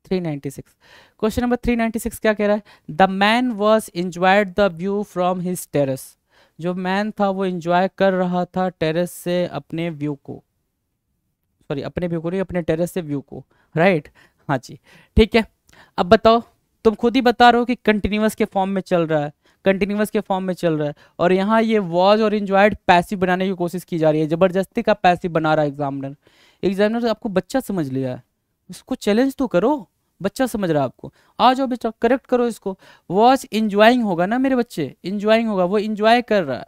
396। क्वेश्चन नंबर 396 क्या कह रहा है, the man was enjoyed the view from his terrace. जो मैन था वो इंजॉय कर रहा था टेरेस से अपने व्यू को, सॉरी अपने व्यू को नहीं, अपने टेरेस से व्यू को, राइट। हाँ जी, ठीक है। अब बताओ, तुम खुद ही बता रहे हो कि कंटिन्यूअस के फॉर्म में चल रहा है, कंटिन्यूअस के फॉर्म में चल रहा है, और यहाँ ये वॉज और इंजॉयड पैसिव बनाने की कोशिश की जा रही है, जबरदस्ती का पैसिव बना रहा है एग्जामिनर। एग्जामिनर आपको बच्चा समझ लिया है, इसको चैलेंज तो करो, बच्चा समझ रहा है आपको, आ जाओ बेटा करेक्ट करो इसको। वॉज इंजॉइंग होगा ना मेरे बच्चे, इंजॉइंग होगा, वो इंजॉय कर रहा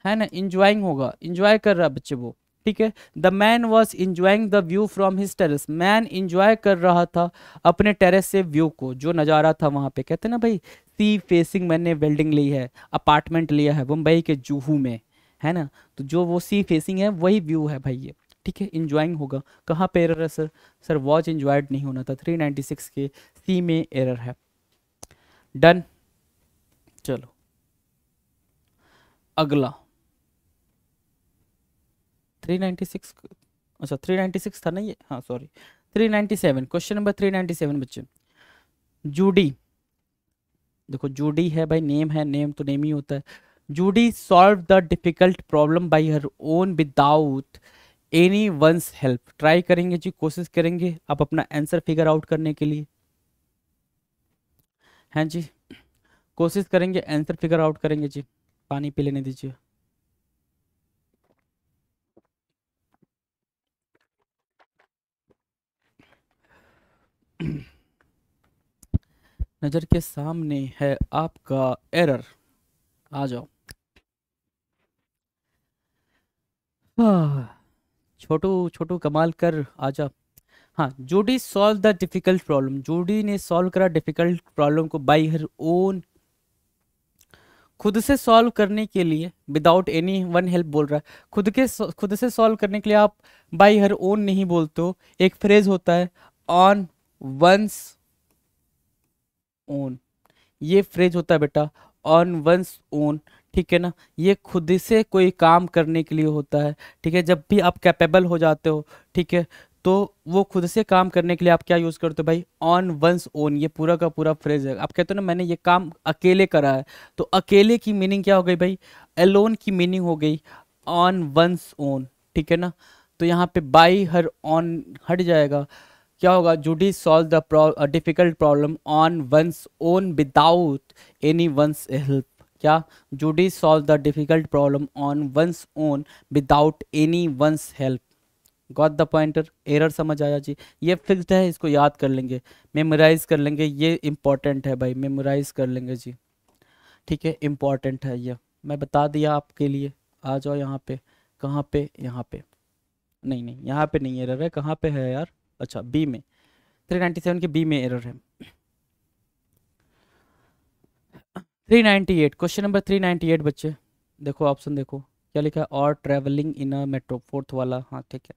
है ना, इंजॉइंग होगा, इंजॉय कर रहा है बच्चे वो, ठीक है। The man was enjoying the view from his terrace, man enjoy कर रहा था अपने टेरेस से व्यू को, जो नज़ारा था वहां पे। कहते हैं ना भाई, सी फेसिंग मैंने बिल्डिंग ली है, अपार्टमेंट लिया है मुंबई के जुहू में, है ना, तो जो वो सी फेसिंग है वही व्यू है भाई ये, ठीक है। इंजॉइंग होगा, कहाँ पे एरर है सर, सर वॉच इंजॉयड नहीं होना था, 396 के सी में एरर है। डन, चलो अगला 396, अच्छा 396 था ना ये, हाँ सॉरी 397। क्वेश्चन नंबर 397 बच्चे, जूडी, देखो जूडी है भाई, नेम है, नेम तो नेम ही होता है। Judy solve the difficult problem by her own without any one's help. Try करेंगे जी, कोशिश करेंगे आप अपना आंसर फिगर आउट करने के लिए, हैं जी, कोशिश करेंगे आंसर फिगर आउट करेंगे जी। पानी पी लेने दीजिए। नज़र के सामने है आपका एरर, आ जाओ। छोटू छोटू कमाल कर, आजा। हाँ, Judy solve the difficult problem, Judy ने सॉल्व करा डिफिकल्ट प्रॉब्लम को बाई हर ओन, खुद से सॉल्व करने के लिए, विदाउट एनी वन हेल्प बोल रहा है, खुद से सॉल्व करने के लिए आप बाई हर ओन नहीं बोलते हो, एक फ्रेज होता है ऑन वंस ओन, ये फ्रेज होता है बेटा ऑन वंस ओन, ठीक है ना। ये खुद से कोई काम करने के लिए होता है, ठीक है। जब भी आप कैपेबल हो जाते हो, ठीक है, तो वो खुद से काम करने के लिए आप क्या यूज करते हो भाई, ऑन वंस ओन। ये पूरा का पूरा फ्रेज है, आप कहते हो ना मैंने ये काम अकेले करा है, तो अकेले की मीनिंग क्या हो गई भाई, अलोन की मीनिंग हो गई ऑन वंस ओन, ठीक है ना। तो यहाँ पे बाई हर ऑन हट जाएगा, क्या होगा, Judy solve the difficult problem on one's own without any one's help. क्या, Judy solve the difficult problem on one's own without any one's help. Got the pointer, error समझ आया जी। ये fixed है, इसको याद कर लेंगे, मेमोराइज कर लेंगे, ये इंपॉर्टेंट है भाई, मेमोराइज कर लेंगे जी, ठीक है, इंपॉर्टेंट है ये, मैं बता दिया आपके लिए। आ जाओ यहाँ पे, कहाँ पे, यहाँ पे, नहीं नहीं यहाँ पे नहीं एरर है, कहाँ पे है यार, अच्छा बी में, 397 के बी में एरर है। 398, क्वेश्चन नंबर 398 बच्चे, देखो ऑप्शन देखो क्या लिखा है, और travelling in a metro, fourth वाला, हाँ ठीक है।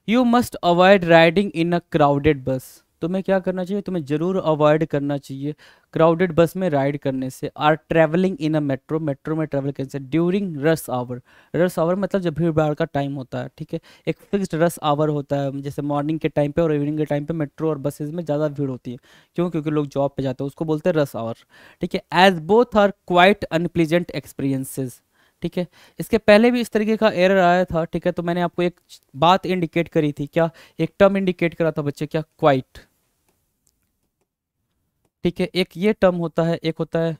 You must avoid riding in a crowded बस, तुम्हें क्या करना चाहिए, तुम्हें जरूर अवॉइड करना चाहिए क्राउडेड बस में राइड करने से। Or travelling in a metro, metro में ट्रैवल करने से, during rush hour, rush hour मतलब जब भीड़ भाड़ का टाइम होता है, ठीक है। एक फिक्स्ड रश आवर होता है, जैसे मॉर्निंग के टाइम पे और इवनिंग के टाइम पे मेट्रो और बसेज में ज़्यादा भीड़ होती है, क्यों, क्योंकि लोग जॉब पे जाते हैं, उसको बोलते हैं रश आवर, ठीक है। As both are quite unpleasant experiences, ठीक है। इसके पहले भी इस तरीके का एरर आया था, ठीक है, तो मैंने आपको एक बात इंडिकेट करी थी, क्या, एक टर्म इंडिकेट करा था बच्चे, क्या, क्वाइट, ठीक है। एक ये टर्म होता है, एक होता है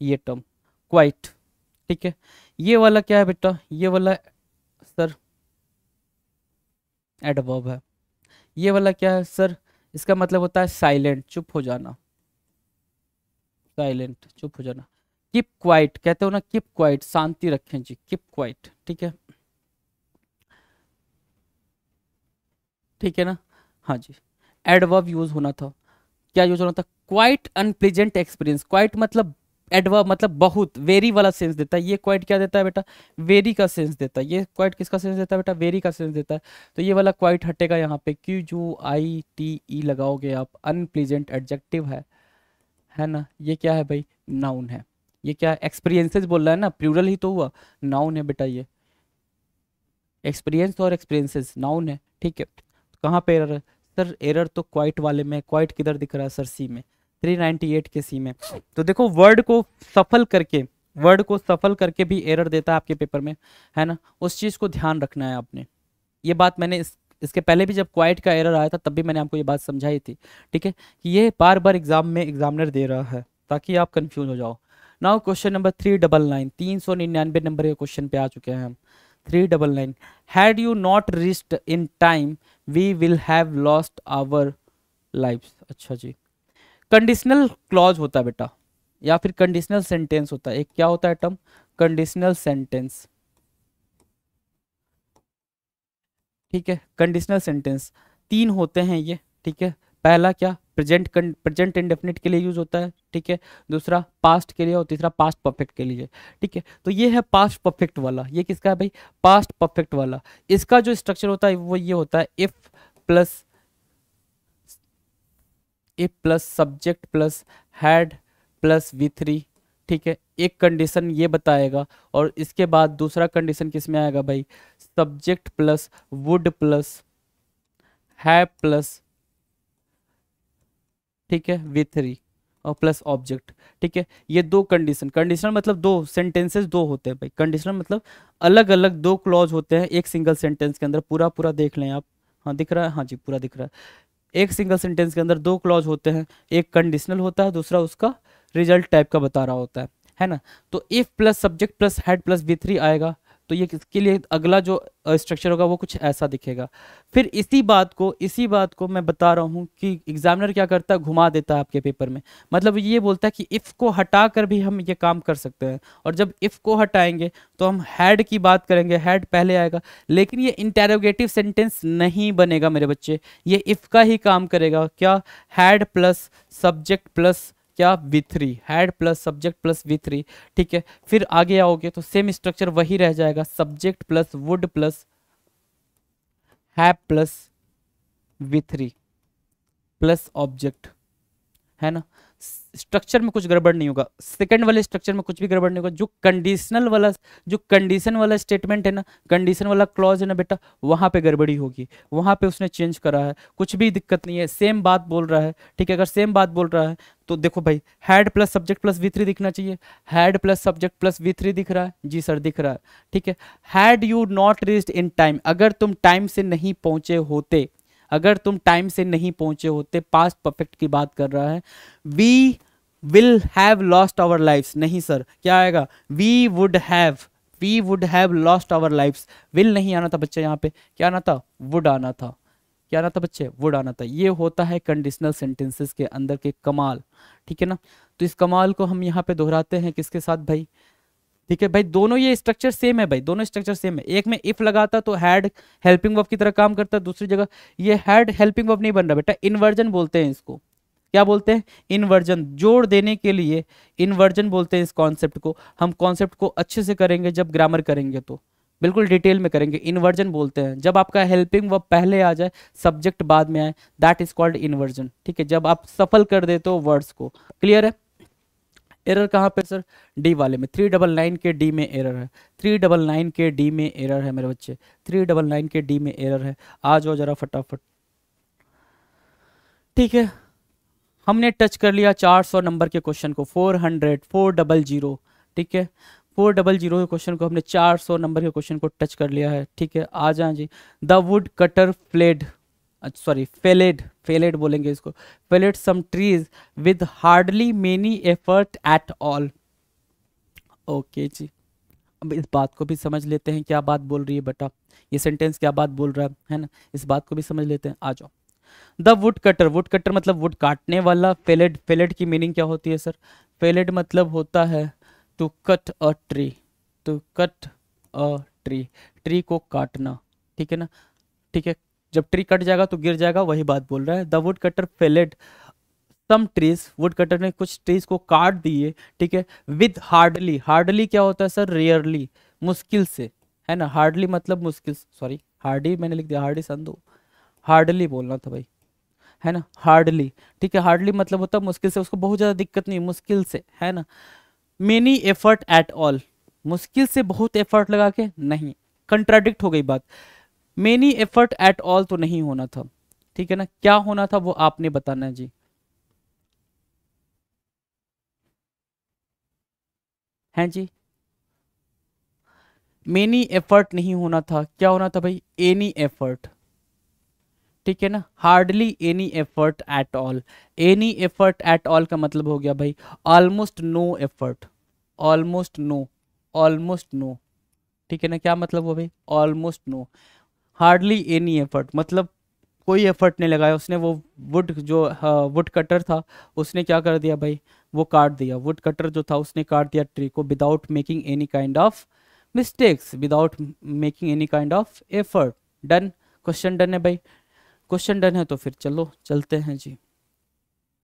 ये टर्म क्वाइट, ठीक है। ये वाला क्या है बेटा, ये वाला सर एडवर्ब है। ये वाला क्या है सर, इसका मतलब होता है साइलेंट, चुप हो जाना, साइलेंट चुप हो जाना। कीप क्वाइट कहते हो ना, कीप क्वाइट शांति रखें जी, कीप क्वाइट, ठीक है, ठीक है ना। हाँ जी, एडवर्ब यूज होना था, क्या यूज होना था, क्वाइट अनप्लीजेंट एक्सपीरियंस। क्वाइट मतलब एडवर्ब मतलब बहुत, वेरी वाला सेंस देता है। ये क्वाइट क्या देता है बेटा, वेरी का सेंस देता है। ये क्वाइट किसका सेंस देता है बेटा, वेरी का सेंस देता है। तो ये वाला क्वाइट हटेगा यहाँ पे, क्यू जो आई टी ई लगाओगे आप, अनप्लीजेंट एडजेक्टिव है ना। ये क्या है भाई, नाउन है। ये क्या है, एक्सपीरियंसेस बोल रहा है ना, प्लूरल ही तो हुआ, नाउन है बेटा ये। एक्सपीरियंस और एक्सपीरियंसेस नाउन है, ठीक है। तो कहाँ पे एरर है सर, एरर तो क्वाइट वाले में। क्वाइट किधर दिख रहा है सर, सी में, 398 के सी में। तो देखो वर्ड को सफल करके, वर्ड को सफल करके भी एरर देता है आपके पेपर में, है ना। उस चीज़ को ध्यान रखना है आपने। ये बात मैंने इसके पहले भी जब क्वाइट का एरर आया था तब भी मैंने आपको ये बात समझाई थी, ठीक है, कि ये बार बार एग्जाम में एग्जामिनर दे रहा है ताकि आप कंफ्यूज हो जाओ। नाउ क्वेश्चन नंबर 399, 399 नंबर के क्वेश्चन पे आ चुके हैं हम। 399, had you not reached in time we will have lost our lives. अच्छा जी, कंडीशनल क्लॉज होता है बेटा, या फिर कंडीशनल सेंटेंस होता है। एक क्या होता है टर्म, कंडीशनल सेंटेंस, ठीक है। कंडीशनल सेंटेंस तीन होते हैं ये, ठीक है। पहला क्या, प्रेजेंट इंडेफिनिट के लिए यूज होता है, ठीक है। दूसरा पास्ट के लिए, और तीसरा पास्ट परफेक्ट के लिए, ठीक है। तो ये है पास्ट परफेक्ट वाला। ये किसका है भाई, पास्ट परफेक्ट वाला। इसका जो स्ट्रक्चर होता है वो ये होता है, plus if plus subject plus had plus V3, ठीक है। एक कंडीशन ये बताएगा, और इसके बाद दूसरा कंडीशन किस में आएगा भाई, subject plus would plus have plus, ठीक है, V3 और प्लस ऑब्जेक्ट, ठीक है। ये दो कंडीशन, कंडीशनल मतलब दो सेंटेंसेस दो होते हैं भाई। कंडीशनल मतलब अलग अलग दो क्लॉज होते हैं एक सिंगल सेंटेंस के अंदर। पूरा पूरा देख लें आप, हाँ दिख रहा है, हाँ जी पूरा दिख रहा है। एक सिंगल सेंटेंस के अंदर दो क्लॉज होते हैं, एक कंडीशनल होता है, दूसरा उसका रिजल्ट टाइप का बता रहा होता है ना। तो if plus subject plus head plus V3 आएगा, तो ये किसके लिए अगला जो स्ट्रक्चर होगा वो कुछ ऐसा दिखेगा। फिर इसी बात को मैं बता रहा हूँ कि एग्जामिनर क्या करता है, घुमा देता है आपके पेपर में। मतलब ये बोलता है कि इफ को हटा कर भी हम ये काम कर सकते हैं, और जब इफ को हटाएंगे तो हम हैड की बात करेंगे, हैड पहले आएगा। लेकिन ये इंटेरोगेटिव सेंटेंस नहीं बनेगा मेरे बच्चे, ये इफ का ही काम करेगा। क्या, हैड प्लस सब्जेक्ट प्लस क्या, V3, had plus subject plus V3, ठीक है। फिर आगे आओगे तो सेम स्ट्रक्चर वही रह जाएगा, subject plus would plus have plus V3 plus object, है ना। स्ट्रक्चर में कुछ गड़बड़ नहीं होगा, सेकंड वाले स्ट्रक्चर में कुछ भी गड़बड़ नहीं होगा। जो कंडीशन वाला स्टेटमेंट है ना, कंडीशन वाला क्लॉज है ना बेटा, वहां पे गड़बड़ी होगी, वहां पे उसने चेंज करा है, कुछ भी दिक्कत नहीं है, सेम बात बोल रहा है, ठीक है। अगर सेम बात बोल रहा है तो देखो भाई, had plus subject plus V3 दिखना चाहिए। Had plus subject plus V3 दिख रहा है जी सर, दिख रहा है, ठीक है। Had you not reached in time, अगर तुम टाइम से नहीं पहुंचे होते, अगर तुम टाइम से नहीं पहुंचे होते, पास्ट परफेक्ट की बात कर रहा है। We will have lost our lives, नहीं सर, क्या आएगा, we would have lost our lives. Will नहीं आना था बच्चे, यहाँ पे क्या आना था, वुड आना था। क्या आना था बच्चे, वुड आना था। ये होता है कंडीशनल सेंटेंसेस के अंदर के कमाल, ठीक है ना। तो इस कमाल को हम यहाँ पे दोहराते हैं किसके साथ भाई, ठीक है भाई। दोनों ये स्ट्रक्चर सेम है भाई, दोनों स्ट्रक्चर सेम है। एक में इफ लगाता तो हैड हेल्पिंग वर्ब की तरह काम करता, दूसरी जगह ये हैड हेल्पिंग वर्ब नहीं बन रहा बेटा, इन्वर्जन बोलते हैं इसको। क्या बोलते हैं, इन्वर्जन, जोड़ देने के लिए इन्वर्जन बोलते हैं इस कॉन्सेप्ट को। हम कॉन्सेप्ट को अच्छे से करेंगे जब ग्रामर करेंगे तो बिल्कुल डिटेल में करेंगे। इन्वर्जन बोलते हैं जब आपका हेल्पिंग वर्ब पहले आ जाए, सब्जेक्ट बाद में आए, दैट इज कॉल्ड इन्वर्जन, ठीक है। जब आप सफल कर देते हो वर्ड्स को, क्लियर है। एरर कहाँ पे सर, डी वाले में, 399 के डी में एरर है, 399 के डी में एरर है मेरे बच्चे, 399 के डी में एरर है। आ जाओ जरा फटाफट, ठीक है। हमने टच कर लिया 400 नंबर के क्वेश्चन को, 400, ठीक है। 400 के क्वेश्चन को हमने 400 नंबर के क्वेश्चन को टच कर लिया है, ठीक है। आ जाए जी, the wood cutter fled, sorry felled बोलेंगे इसको, felled some trees with hardly many effort at all. Okay जी, अब इस बात को भी समझ लेते हैं, क्या बात बोल रही है बेटा, ये सेंटेंस क्या बात बोल रहा है ना, इस बात को भी समझ लेते हैं। आ जाओ। The wood cutter, would cutter मतलब वुड काटने वाला। फेलेड, फेलेड की मीनिंग क्या होती है सर? फेलेड मतलब होता है to cut a tree, to cut a tree, tree को काटना, ठीक है ना, ठीक है। जब ट्री कट जाएगा तो गिर जाएगा, वही बात बोल रहा है। The wood cutter felled some trees, wood cutter ने कुछ ट्रीज को काट दिए, ठीक है। विद हार्डली, हार्डली क्या होता है सर? रेयरली, मुश्किल से, है ना। हार्डली मतलब मुश्किल, सॉरी हार्डी मैंने लिख दिया, हार्डी संधू, हार्डली बोलना था भाई, है ना, हार्डली, ठीक है। हार्डली मतलब होता है मुश्किल से, उसको बहुत ज़्यादा दिक्कत नहीं, मुश्किल से, है ना। मेनी एफर्ट एट ऑल, मुश्किल से बहुत एफर्ट लगा के नहीं, कंट्राडिक्ट हो गई बात। मेनी एफर्ट एट ऑल तो नहीं होना था, ठीक है ना, क्या होना था वो आपने बताना है जी। हैं जी, मेनी एफर्ट नहीं होना था, क्या होना था भाई? एनी एफर्ट, ठीक है ना। Hardly any effort at all, any effort at all का मतलब हो गया भाई almost no effort, almost no, almost no, ठीक है ना। क्या मतलब हुआ भाई? Almost no. Hardly any effort मतलब कोई एफर्ट नहीं लगाया उसने, वो वुड जो वुड कटर था उसने क्या कर दिया भाई? वो काट दिया, वुड कटर जो था उसने काट दिया ट्री को without making any kind of mistakes, without making any kind of effort. Done, question done है भाई, क्वेश्चन डन है तो फिर चलो चलते हैं जी।